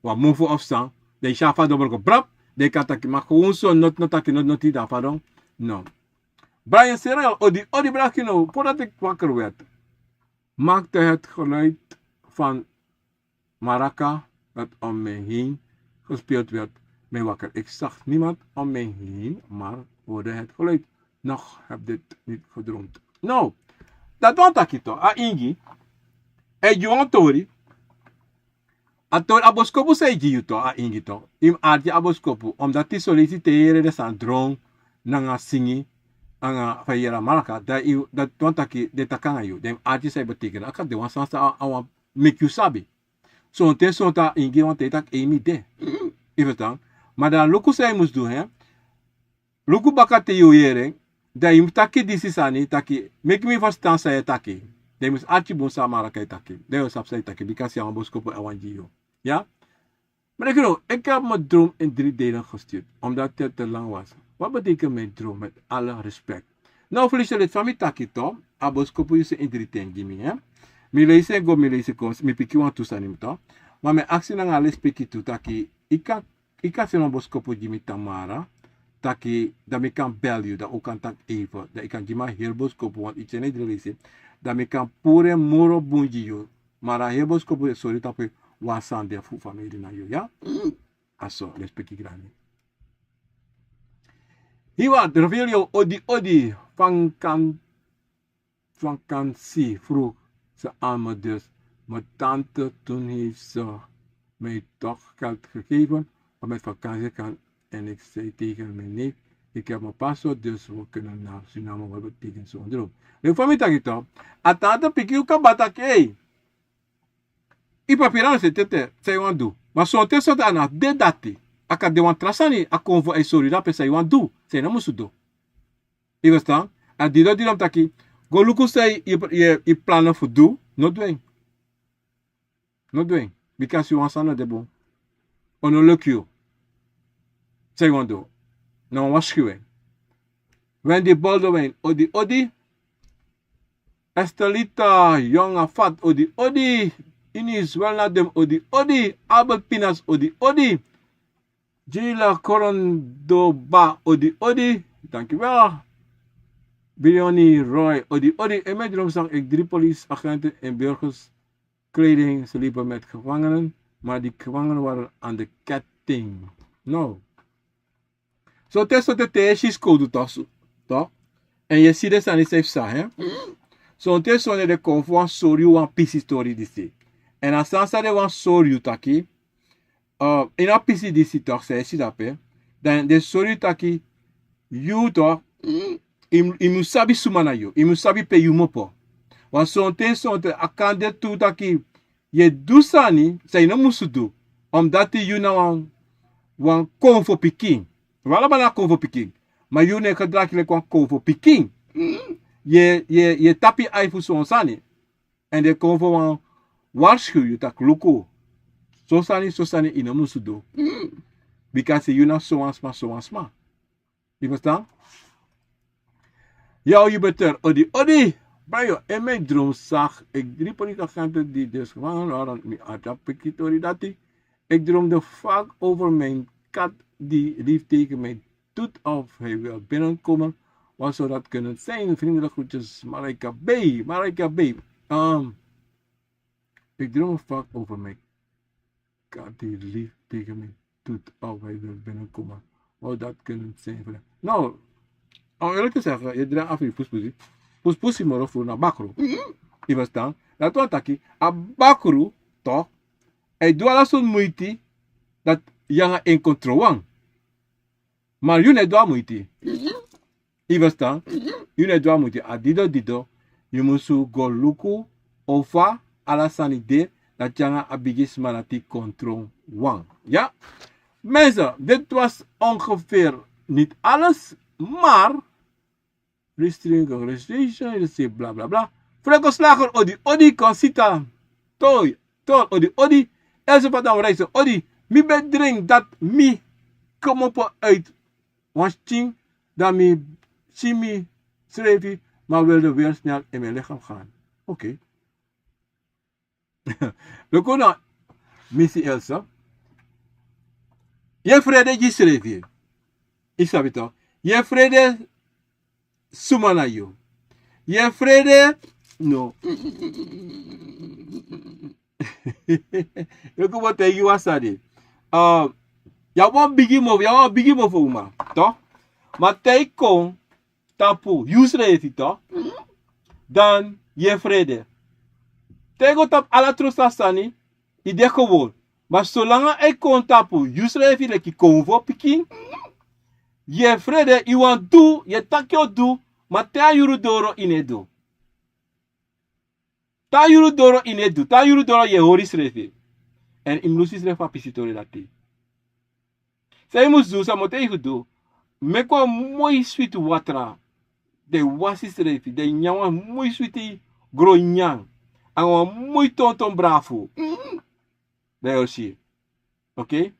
wat move of staan, de shafa double go brap, de kataki, maar gewoon zo not dan pardon. No. Brian Serrel, odi brakino, voordat ik wakker werd, maakte het geluid van maraca dat om me heen gespeeld werd, mij wakker. Ik zag niemand om me heen, maar hoorde het geluid. Nog heb dit niet gedroomd. No. Dat want akito, a ingi, e juan tori, a tori aboskopu se jiuto a ingi to, im arti aboskopu, omdat die solliciteren de san drong, nanga singi, anga fayera malaka, dat want aki de takanga yu, dem arti se betekenen, aka de wan sansa awan make you sabi. So te sonta ingi want te tak emi de. Even maar dan luku se moest doen, hè. Luku bakate yu yering, da im taki disi sani taki make me verstaan say taki. They must archi bon samara kay taki. They was upside taki because ya boskopo awan jiyo. Ja? Maar ik heb mijn droom in 3 delen gestuurd, omdat het te lang was. Wat betekent mijn droom met alle respect? Nou, Felicia, het van mij taki to, aboskopo is in 3 dingen, hè? Mi leise go, mi leise kom, mi piki wan tusanim to. Maar mijn actie na ngales piki tu taki, ika se no boskopo jimi tamara. Taki, dat ik kan bel je, dat ook kan tak even, dat ik kan jima herboskopo, want iets niet release, dat ik kan pure moro bunji je, maar a herboskopo, sorry, tapu, wasan de fu familie na je, ja? Aso, respect ik grani. Hiwa, reveal odi, van kan si, vroeg ze aan me dus. Mijn tante toen heeft ze mij toch geld gegeven, om met vakantie kan. En ik zei tegen mijn neef, ik heb mijn paspoort, dus we kunnen naar Suriname, wat betekent zo'n droom. Nu van mij tak ito, atata piki uka batak, hey. I papirano se tete, say wan do. Maar zo'n te soort aan de dati, aka de wan trasani, a convo ay sorry, dat say wan do, say na musu do. Je verstaan? En die dan taki, go luku say, je plannen voor do, no doing. No doing, because you want sana de bon. Ono look you. Segundo, não waarschuwing. Wendy Baldwin, odi. Estelita, jonge fat, odi. Inis, welnadem, odi. Albert Pinas, odi. Jila Corondoba, odi. Dankjewel. Bioni Roy, odi. En met droom zag ik 3 politieagenten in burgerskleding. Ze liepen met gevangenen, maar die gevangenen waren aan de ketting. No. So te is code toch? En je ziet het aan die safe hè? So te de conf wan sorry wan PC story disi. En als sansa de wan sorry taki, in a PC disi toch, zei je dat hè? Dan de sorry taki, you toch, imu sabi sumana you, imu sabi pe you mopo. Want te akande tu taki, je dusani, zei no musu do, omdat you na wan conf pikin. Wala bana kovo piking. Maar je ne gedrag je kwam kovo piking. Je tapi aifu so sani. En de kovo wan waarschuw je tak luko. So sani ina musudo. Because you know so and sma. You understand? Ja, je beter. Odi. Bayo, en mijn droom zag ik 3 politieagenten die dus gevangen waren. Mi atapikitori dati. Ik droomde vaak over mijn kat die lief tegen mij doet of hij wil binnenkomen. Wat zou dat kunnen zijn? Vriendelijk groetjes, Marika B. Ik droom vaak over mijn kat die lief tegen mij doet of hij wil binnenkomen. Wat dat kunnen zijn? Nou, om eerlijk te zeggen, je draagt af je poespoesie. Poespoesie maar voor naar bakro. Je verstaan? Dat wat taki. A bakro, toch? Hij doet alles zo'n moeite dat je in controle. Maar je niet doet moeite. Je verstaan? Je niet doet moeite. A dido. Je moet zo go luku over alles aan idee dat je een bigis manati controle. Ja? Mensen, dit was ongeveer niet alles, maar registration, bla bla bla. Vrekoslager odi consita. Toy, odi. Else wat dan reizen, odi. Mi bedring dat mi kom op uit. Watching, dat mi chimi schreef, maar wilde weer snel in mijn lichaam gaan. Oké. We kunnen, missie Elsa. Je vrede je schreef je. Ik snap het toch? Je vrede sumana yo. Je vrede no. Je kom wat je was dat. Ja wan bigi mo voor uma, toch? Maar tij kon tapu, you schreef je toch? Dan je vrede. Tego tap ala trosta sani, ide gewoon. Maar zolang ik kon tapu, you schreef je leki kon voor piking. Je vrede, je want do, je takyo do, maar ta yuru doro inedo. Ta yuru doro inedo, ta yuru doro je horis refe. En imlusis refa pisitori dati. Zij moest doen, ze moet even doen. Meko mooi sweet water. De wasis refe, de nyawa mooi sweet gro nyang. En mooi tonton bravo. De yoshi. Oké?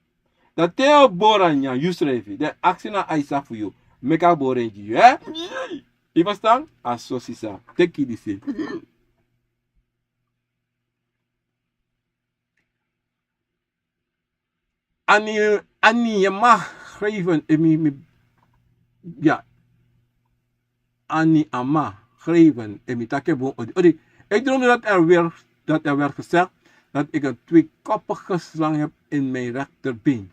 Dat teo boranya yusrefi. De actie na aisa voor you. Meka borenji. Eh? Je verstaan? Asosisa. Take it easy. Annie, je mag geven. Ja. Annie, ama geven. Takebo. Ik droomde dat er werd gezegd dat ik een 2-koppige slang heb in mijn rechterbeen.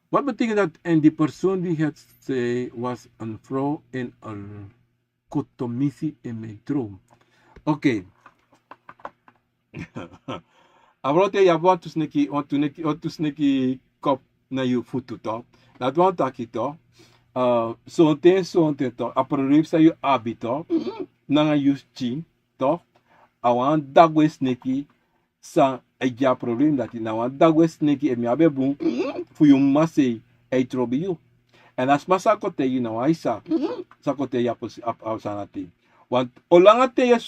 Wat betekent dat? En die persoon die het zei was een vrouw in een kotomissie in mijn droom. Oké. Abrote ya want to sneki kop na je voet toch? Dat want dat toch? Zo'n ten toch? Approef sa je abi toch? Nanga je chin toch? Awan dagwe sneki sa ja probleem dat je nou aan dagwe sneki en me boom voor je masse trobi you. En als massa kote je nou aisa sa kote ya sanati. Want olanga te je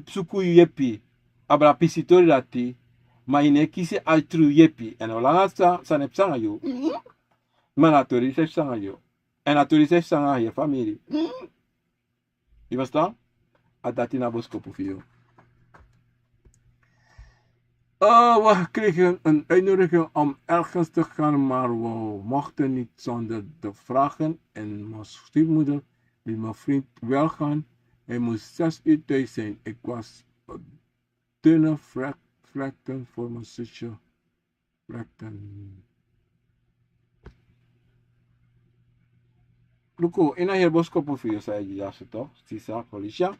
suku yepi abra pisitori dati ma ine kisi altru yepi en olanga sa nepsanga you. Manatori se sanga you. En atori se sanga je familie. Je verstaan? Adati na boskopu voor jou. We kregen een uitnodiging om ergens te gaan, maar we mochten niet zonder de vragen. En mijn stiefmoeder liet mijn vriend wel gaan. Hij moest 6 uur thuis zijn. Ik was dunne vlekken voor mijn zusje. Vlekken. Luko, ina hier boskopu voor jou, zei je toch? Sisa, Felicia.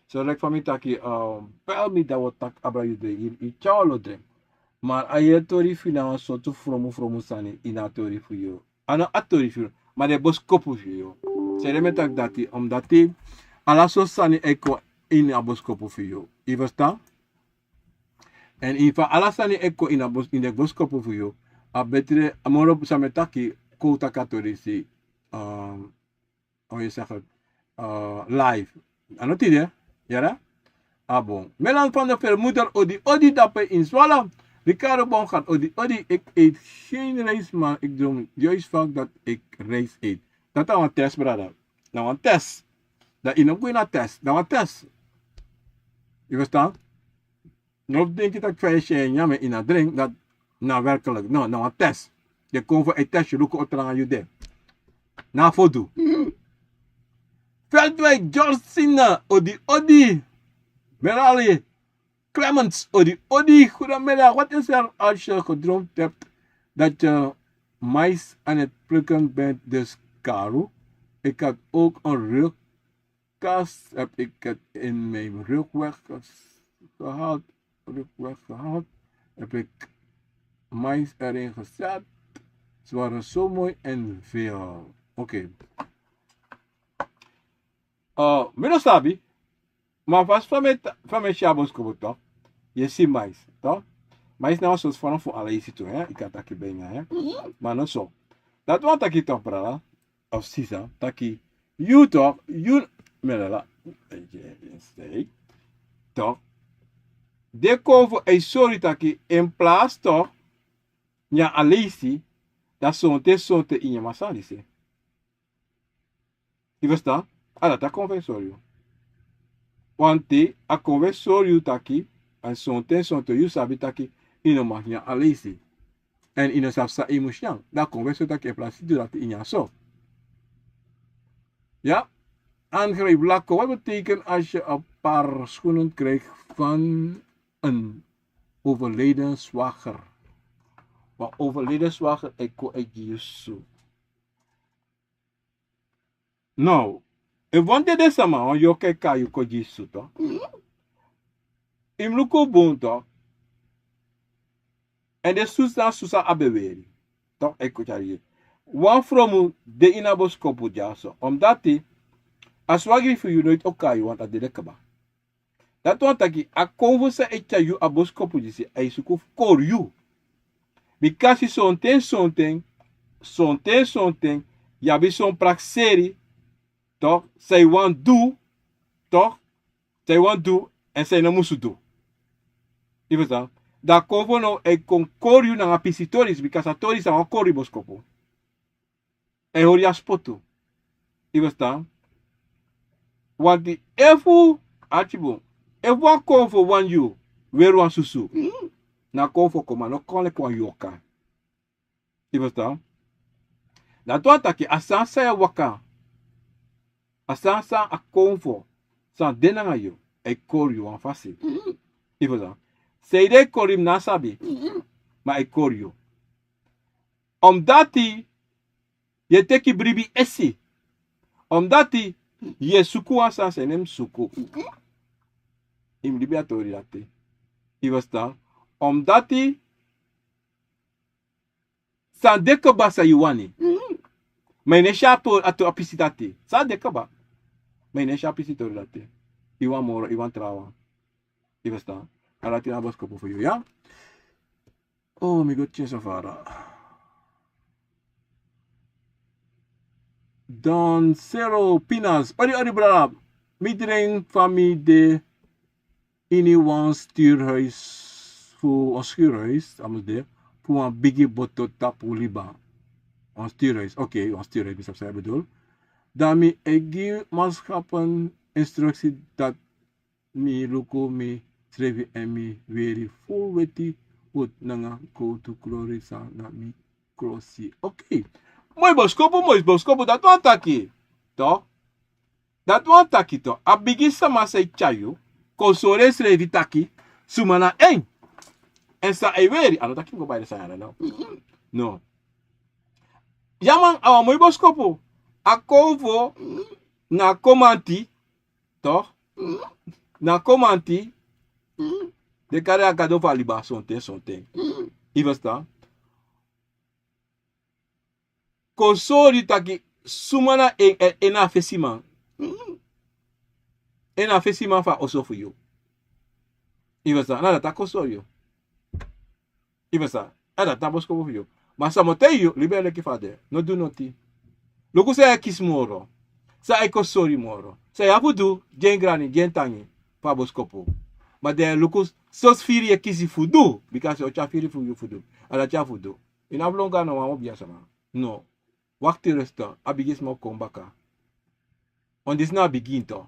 So like van mij taki, bel me dat we tak abra je de i chalo drem. Maar aye tori fina een soort fromo sani ina tori voor jou. Ano atori voor, maar de boskopu voor jou. Zeg me tak dati, omdat die ala so sani eko in a boskopu voor jou. Je verstaan? En in van ala sani eko in de boskopu voor jou. A betere amoro sametaki kota katori si, hoe je zegt het, live. Ano tide? Yara? Ah bon. Melan van de vermoeder odi dappen in Zwolle. Ricardo Bon gaat odi. Ik eet geen rijst, maar ik droom juist vaak dat ik rijst eet. Dat is een test, brother. Nou een test. Dat is nog een test. Dat is een test. Je verstaan? Nou denk je dat kwijtje en jammer in een drink, dat nou werkelijk, nou een test. Je komt voor een test, je lukt op aan je de. Na foto. Veldwijk, George Sinna, Odi. Merali, Clemens, Odi. Goedemiddag, wat is er als je gedroomd hebt dat je mais aan het plukken bent, dus Karo? Ik had ook een rugkast, heb ik het in mijn rug weggehaald. Heb ik mais erin gezet. Ze waren zo mooi en veel. Oké. Minosabi, maar vast van mijn shabos komen toch? Je ziet mais, toch? Mais nou zoals vanaf voor alle is toe, hè? Ik had dat bijna, hè? Maar nou zo. Dat wat ik toch, brada? Of sisa, dat ik, you toch, you, melala, toch? De kovo e sorry taki in plaats toch ja alesi dat zonte in je masali se. Je verstaan? Ala ta conversorio. Want a conversorio taki en zonte you sabi taki ino mag ja alesi. En ino sapsa emotion. Dat conversorio taki in plaats dat in je so. Ja? Aangrijp lakko. Wat betekent als je een paar schoenen krijgt van een overleden zwager? Maar overleden zwager, ik ko ik Jesu. Nou, ik want dit sama, want je kijkt je ko Jesu toch? Im luko bon toch? En de susa abeweri. Toch, ik ko je. One from de inabos kopu jaso. Omdat die as wagi for you nooit ook je want dat de kaba. Dat want dat a conversa echa you a boskopu disi a isuku for you. Because something, ya be son praxeri, toch? Say want do, toch? Say want do, en say no musu do. Je verstaan? Dat convo no e concor you na pisitoris, because a toris a cori boskopu. E horia spoto. Je verstaan? Want die efu achibo, efu a convo wan you, weer wan susu. Na convo koma no kole kwa yoka. Je verstaan? Dat wat dat je asansa ya waka. Asansa a convo. San denanga yo. E kor yo an fasi. Je verstaan? Seide korim nasabi. Maar e kor yo. Omdat je teki bribi esi. Omdat je suku asa senem suku. Im libiatori dati. Je verstaan? Omdat san dekaba sa yuwani. Maar ne shapo ato apisitati. San dekaba. Maar ne shapisito dati. Iwan moro, iwan trawa. Je verstaan? Alati na bosko voor jou, ja? Oh, mi god Safara. Don Zero Pinas. Ori brada. Midring van mi de anyone stuurhuis. Voor een schuurhuis, voor een biggie boto tapu liba. Een stuurhuis, oké, een stuurhuis, is dat bedoel. Daarmee ik geef maatschappen instructie dat mi luko mi schrijven en mi weer vol weti wat nanga go to glorisa na mi crossi. Oké. Mooi boskopo, dat want taki. Toch? Dat want taki toch. A biggie sama say chayo, konsore schrijven taki, sumana 1. En sa eweri, ano takim ko bayar sa no. No. Yaman awa moy boskopo. Akovo na komanti, toch? Na komanti. De kare akado fa liba sonte. I verstaan? Konsori taki sumana ena fesiman. Ena fesiman fa oso for you. I verstaan? Nada ta konsori. Iversa, ada tabos ko for you. Mas sa moteyo, libele ki fade. No do noti. Luku sa kis moro. Sa eko sorry moro. Sa yapudu, gen grani, gen tangi. Pabos kopo. Maar de lukus, sos firi je kisi fudu. Because je firi fudu. En dat je fudu. In ablonga no wamo biya sama. No. Wakti resta. Abigis mo kombaka. On this na begin to.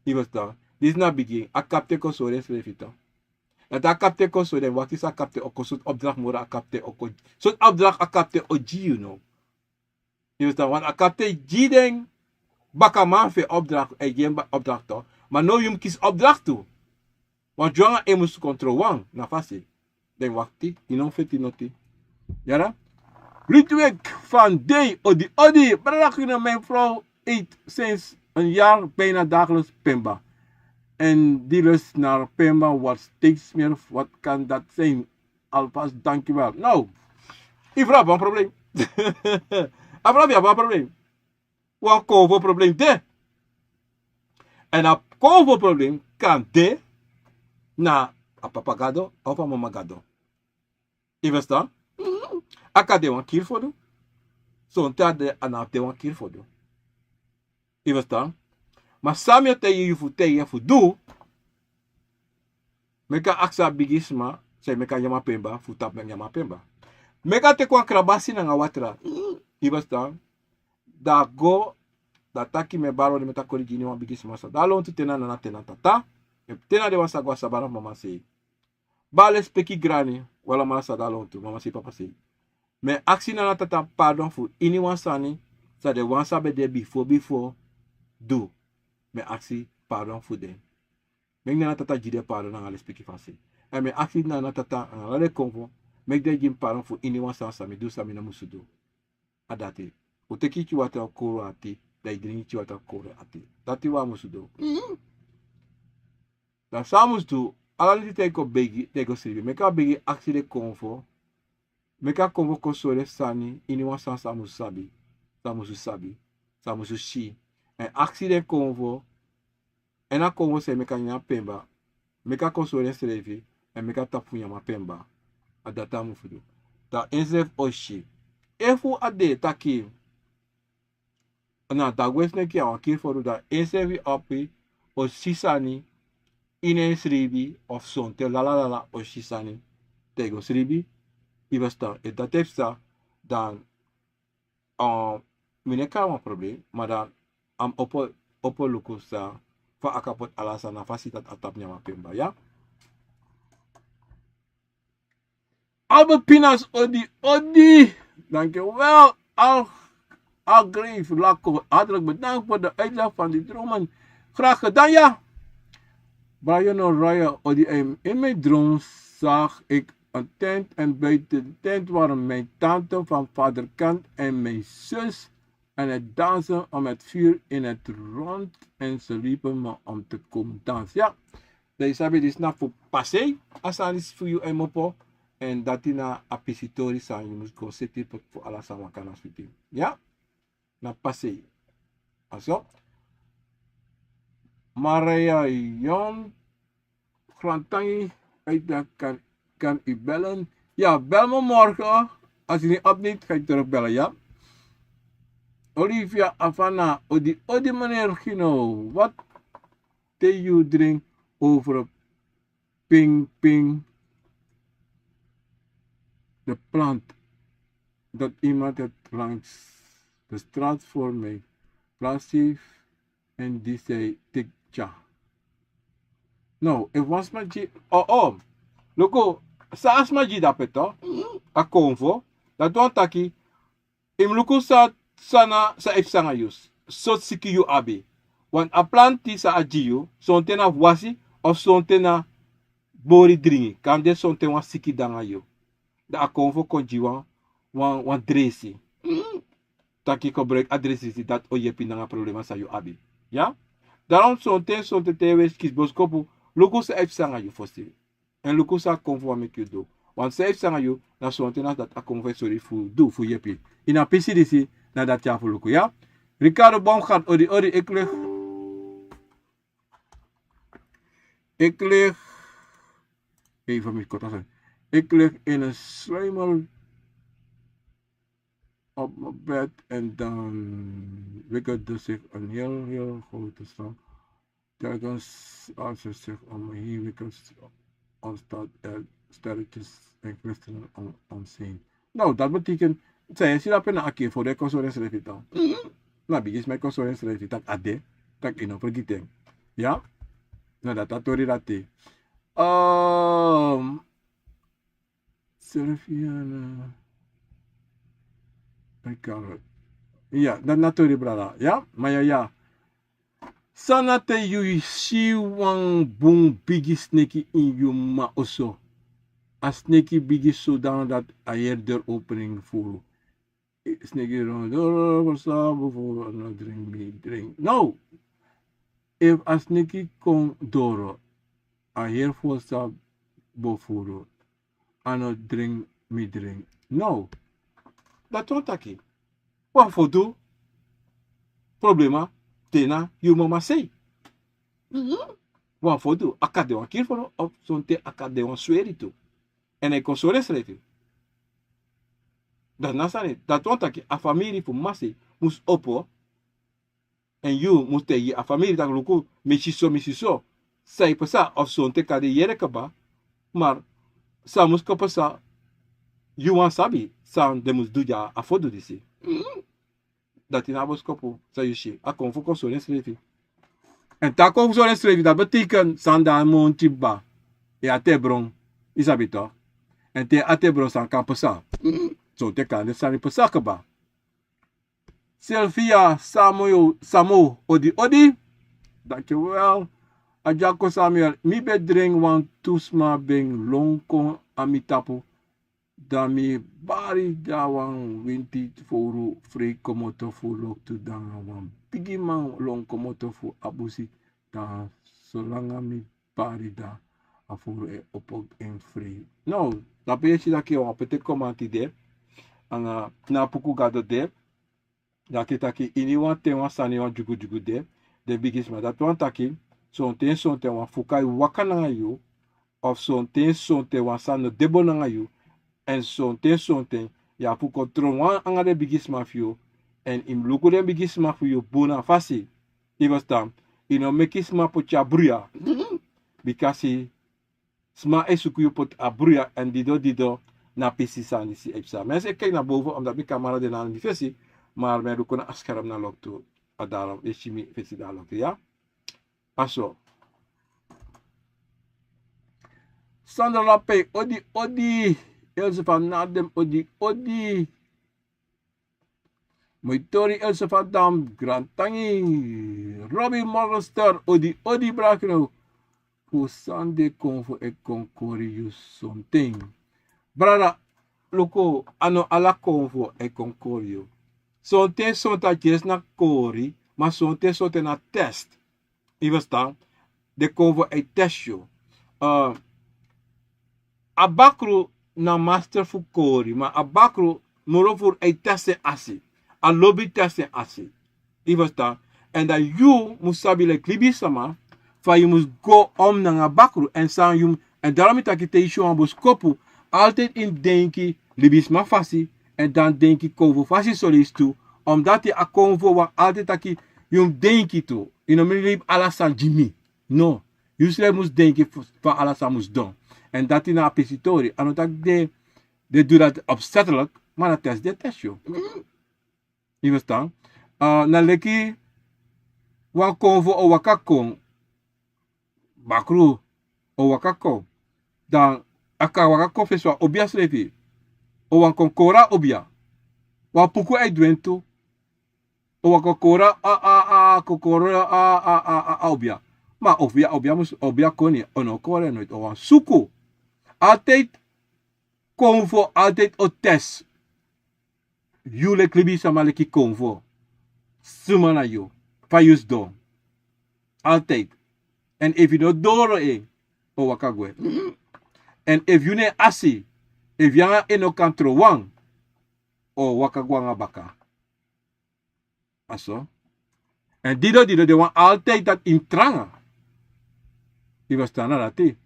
Iwasta. This na begin. A kapte ko so res lefito. Dat a kapte ko so den wakti sa kapte oko sut opdracht mora a kapte oko. Sut opdracht a kapte oji you know. Iwasta. Want a kapte ji den baka man fe opdracht e gen opdracht to. Maar no yum kies opdracht toe. Want jongen e mus control wang na fasi. Den wakti. Inon feti noti. Yara? Ludwig van D. Odi. Brak je mijn vrouw eet sinds een jaar bijna dagelijks Pemba. En die lust naar Pemba wat steeds meer. Wat kan dat zijn? Alvast dankjewel. Nou, ik vraag een probleem. Ik vraag je een probleem. Wat komt voor probleem de? En dat komt voor probleem kan de na a papagado of a mamagado. Je verstaan? Aka de wan kier voor doen. Zo'n tijd de anap de wan kier voor doen. Je verstaan? Maar samen te je voor doen. Meka aksa bigisma. Say meka yama pemba. Futap men yama pemba. Meka te kwa krabasi na nga watra. Je verstaan? Da go. Da taki me baro de meta kori gini wan bigisma sa. Da lon tu tena na tena tata. Tena de wan sa gwa sabara mama say. Bale speki grani. Wala mala sa da lon tu. Mama say papa say. Me aksi na tata pardon for anyone sani. Sa de wan sabe de before do. Me aksi pardon for them. Me na tata jide pardon na ale speki fasi. En me aksi na tata an ale konvo. Me de jim pardon for anyone sa me do sa me na musu do. Adate. O teki ki wata koro ati. Da idrini ki wata koro ati. Dati wa musu do. Da samus do. Alali teko begi. Teko sribi. Me ka begi aksi de konvo. Meka konvo kosore sani iniwan san samusu sabi. Samusu sabi. Samusu shi. En aksi de konvo. En a konvo se meka nya pemba. Meka kosore srevi. En meka tapu nya pemba. Adata mufudu. Da enzef oshi. Efu ade taki. Na dagwes neki awan kirforu da enzefi api. Oshi sani. Inen sribi. Of sonte la oshi sani. Tego sribi. Iwasta, e dat heeft sta, dan, mine kan een probleem, maar dan, am opo luku sta, fa akapot alasa na fasitat atap nyama pemba, ja? Albert Pinas, odi, dankjewel, al Grave, Lako, hartelijk bedankt voor de uitleg van die dromen. Graag gedaan, ja. Brian O'Reilly, odi, in mijn droom zag ik een tent en buiten de tent waren mijn tante van vaderkant en mijn zus en het dansen om het vuur in het rond en ze riepen me om te komen dansen. Ja, deze heb je dus naar voor passé, als dat is voor je en mopo en dat die na apisitori zijn, je moet go zitten voor alles aan kan als we ja, naar passé. Alzo, Maria Jon, Grantangi, uit de kan u bellen. Ja, bel me morgen. Als je niet opneemt, ga je terugbellen, ja? Olivia Avana, odi meneer Gino, wat do you drink over ping, de plant, dat iemand het langs de straat voor mij plaats heeft en die zei, tikja. Nou, het was maar Loko, sa asma jida peto, a konvo, dat wan taki, im luku sa sana sa ifsanga yus, so siki yu abi. Want a planti sa ajiyu, son tena wasi, of son tena bori dringi, kam de son tena siki danga yu. Da a konvo konjiwan, wan dresi. Taki ko break adresi dat oyepi nanga problema sa yu abi. Ja? Daarom son te tewe kis boskopu, luku sa ifsanga yu fosi. En lukusa konvo met je do. Want zij heeft zeggen je, dat zo'n tenant dat a konvo sorry voor do, voor je pi. In een PCDC, na dat ja voor luku, ja? Ricardo Baumgart, odi, ik lig, even met kort zeggen. Ik lig in een sluimel op mijn bed en dan wikkelde zich een heel grote slang telkens als ze zich om huwelijks ontstaat er sterretjes en christenen om zien. Nou, dat betekent, zij is hier een akkie voor de consorens revitan. Nou, begis mijn consorens revitan ade, tak ino vergeten. Ja? Nou, dat tori dat. Serfiana. Ricardo. Ja, dat natuurlijk, brada. Ja? Maar ja. Sanate you see one boom biggie snakey in you ma also. A snakey biggie zodanig dat a eerder opening voor. Snakey rond door voor no drink. No. If a snakey kon door a heer voor sa bofuro. Ano drink. No. Dat wordt taki. Wat voor doe? Problema. Tena, you mama say. Wat voor doe? Akka de wan kier voor op zo'n te akka de wan sweri toe. En ik kon zo schrijven. Dat nasani. Dat want dat a familie voor massi moest oppo. En you moest tegen a familie dat luku misiso. Zij pesa of zo'n te kade yere kaba. Maar sa moest kapasa. You want sabi. Sa de moest doen ja a fodo disi. Dat in abos kopo sa yushi. A kon voor kon zo schrijven. En tak kon zo schrijven. Dat betekent sanda montiba. Ja te bron. Isabi toch? En te ate bron san kan pesa. So te kan de sani pesa kaba. Sylvia Samo Odi. Dankjewel. Ajako Samuel. Mi bedring wan tusma beng longkong amitapo. Dami bari dawan winti foru free komoto fu lok tu danga wan bigi man long komoto fu abusi da solanga mi bari da afuru e opok en free. No, da bechi da ki wan pete komanti de. Anga na puku gado de. Da kitaki ini wan te wan sani wan jugu de. De bigis ma dat wan taki. Son te wan fukai wakana yu. Of son te wan sano debo nanga yu. En son ten ya pu kontrol wan anga de bigis mafio en im luku de bigis mafio bona fasi ibastam ino mekis ma po chabruya bikasi sma esuku pot abruya en dido na pisi sani si epsa mensen kijk naar boven omdat mijn camera de naam niet visie maar mijn luku na askerm na lokto adalam eshimi visie da lokto ja aso Sandra Lappe odi Else van Nadem Odi. Moitori Else van Dam Grantangi. Robbie Morgenster Odi Brakeno. Voor Sande Convo e Concorius something. Brada, loko ano ala Convo e Concorio. Something sonta jes na Cori, maar something na test. Je verstaan? De Convo e testio. Abakru na master fu kori, maar abakro moro voor een teste asi. A lobby teste asi. Je verstaan? En dat you moest sabile klibi sama, van je moest go om naar abakro en san you en daarom is dat je aan boskopu altijd in denki libis ma fasi en dan denki kovo fasi solis toe, omdat je a konvo wa altijd dat je denki toe. Je no meer ala san Jimmy. No, je moest denki van ala san moest doen. En dat in een pesitori. En dat de doen dat opzettelijk, maar dat is de testje. Je verstaan? Na leki, wan konvo o wakakon, bakru o wakako, dan aka wakako feswa obia slepi, o wan konkora obia, wan puku ay duento, o wan konkora obia. Maar obia koni, ono kore nooit, o wan suku. Altijd convo, altijd o test. Jullie klibi samaleki convo. Sumana yo. Payus do. Altijd. En if you don't doro o wakagwe. En if you ne asi, if you eno kantro wang, o wakagwanga baka. Aso. En dido, de wan altijd dat in tranga. Die was dan dat die.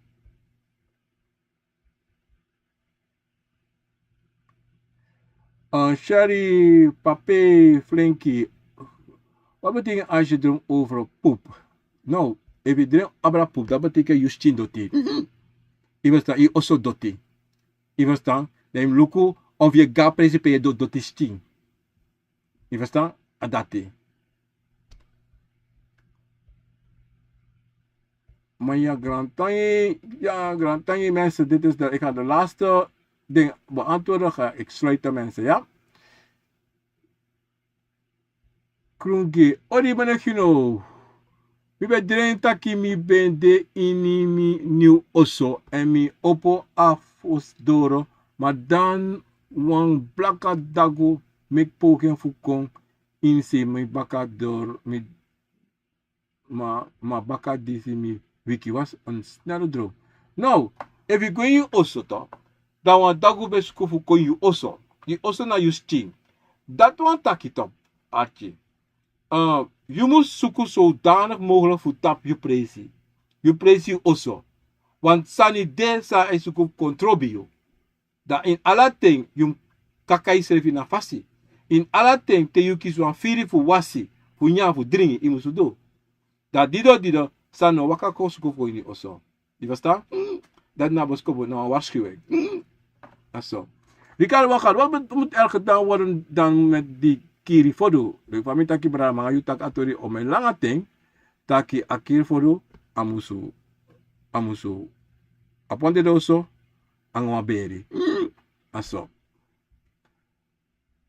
Sherry, Pape, Flinky. Wat betekent als je droom over poep? Nou, If je drinkt abra poep, dat betekent je stin doti. Je verstaan, je osso doti. Je verstaan, dan luku of je ga principe je doti stin. Je verstaan, adati. Maar ja, grantanje mensen, dit is ik ga de laatste ding beantwoorden, ga ik sluiten mensen, ja? Krungi, odi ben ik mi be drain taki mi ben de ini mi new oso en mi opo afos doro, maar dan wan blaka dago mek poken fukong inse mi baka door mi ma baka disi mi wiki was een snelle droom. Nou, if you go in oso to, dan wan dago be sku fukong you oso. You oso na you sting. Dat wan taki top, archie. Je moet zoeken zodanig mogelijk voor tap je presie. Je presie also. Want sani de sa is zoeken controbio. Dat in alle ting je kakai servi na fasi. In alle ting te je kies wan firi voor wasi. Voor nya voor drinken. Je moet do. Dat dido sa no waka ko zoeken voor je also. Je verstaan? Dat na boskobo na waarschuwing. Dat zo. Ricardo Wakar, wat moet er gedaan worden dan met die kiri fodo? De famie taki bra mga yutak atori o may langa ting taki akiri fodo amusu aponte doso ang waberi aso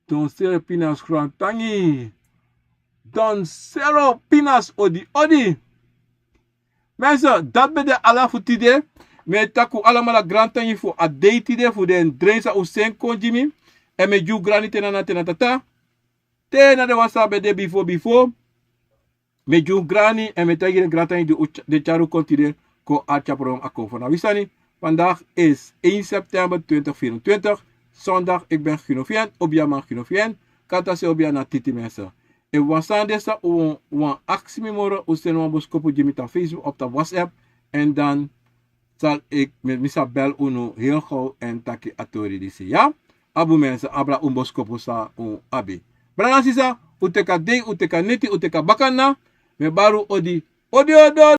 don zero pinas kran tangi don zero pinas odi mensen, dat ben de ala futide me taku alamala grand tangi fu a deitide fu den drainsa usen konjimi e me ju granite na tata te na de wasabe de before me ju grani en me tagire gratani de charu continue ko archaprom akon van wisani. Vandaag is 1 september 2024 zondag. Ik ben Ginofien obiaman Ginofien kata se obia na titi mensen e wasande sa wan actie memoro usen wan boskopu jimita Facebook op de WhatsApp en dan zal ik met misa bel uno heel gauw en taki atori disi ja abu mensen abra un boskopu sa un abi. Brana sisa, uteka ding, uteka neti, uteka bakana, me baru odi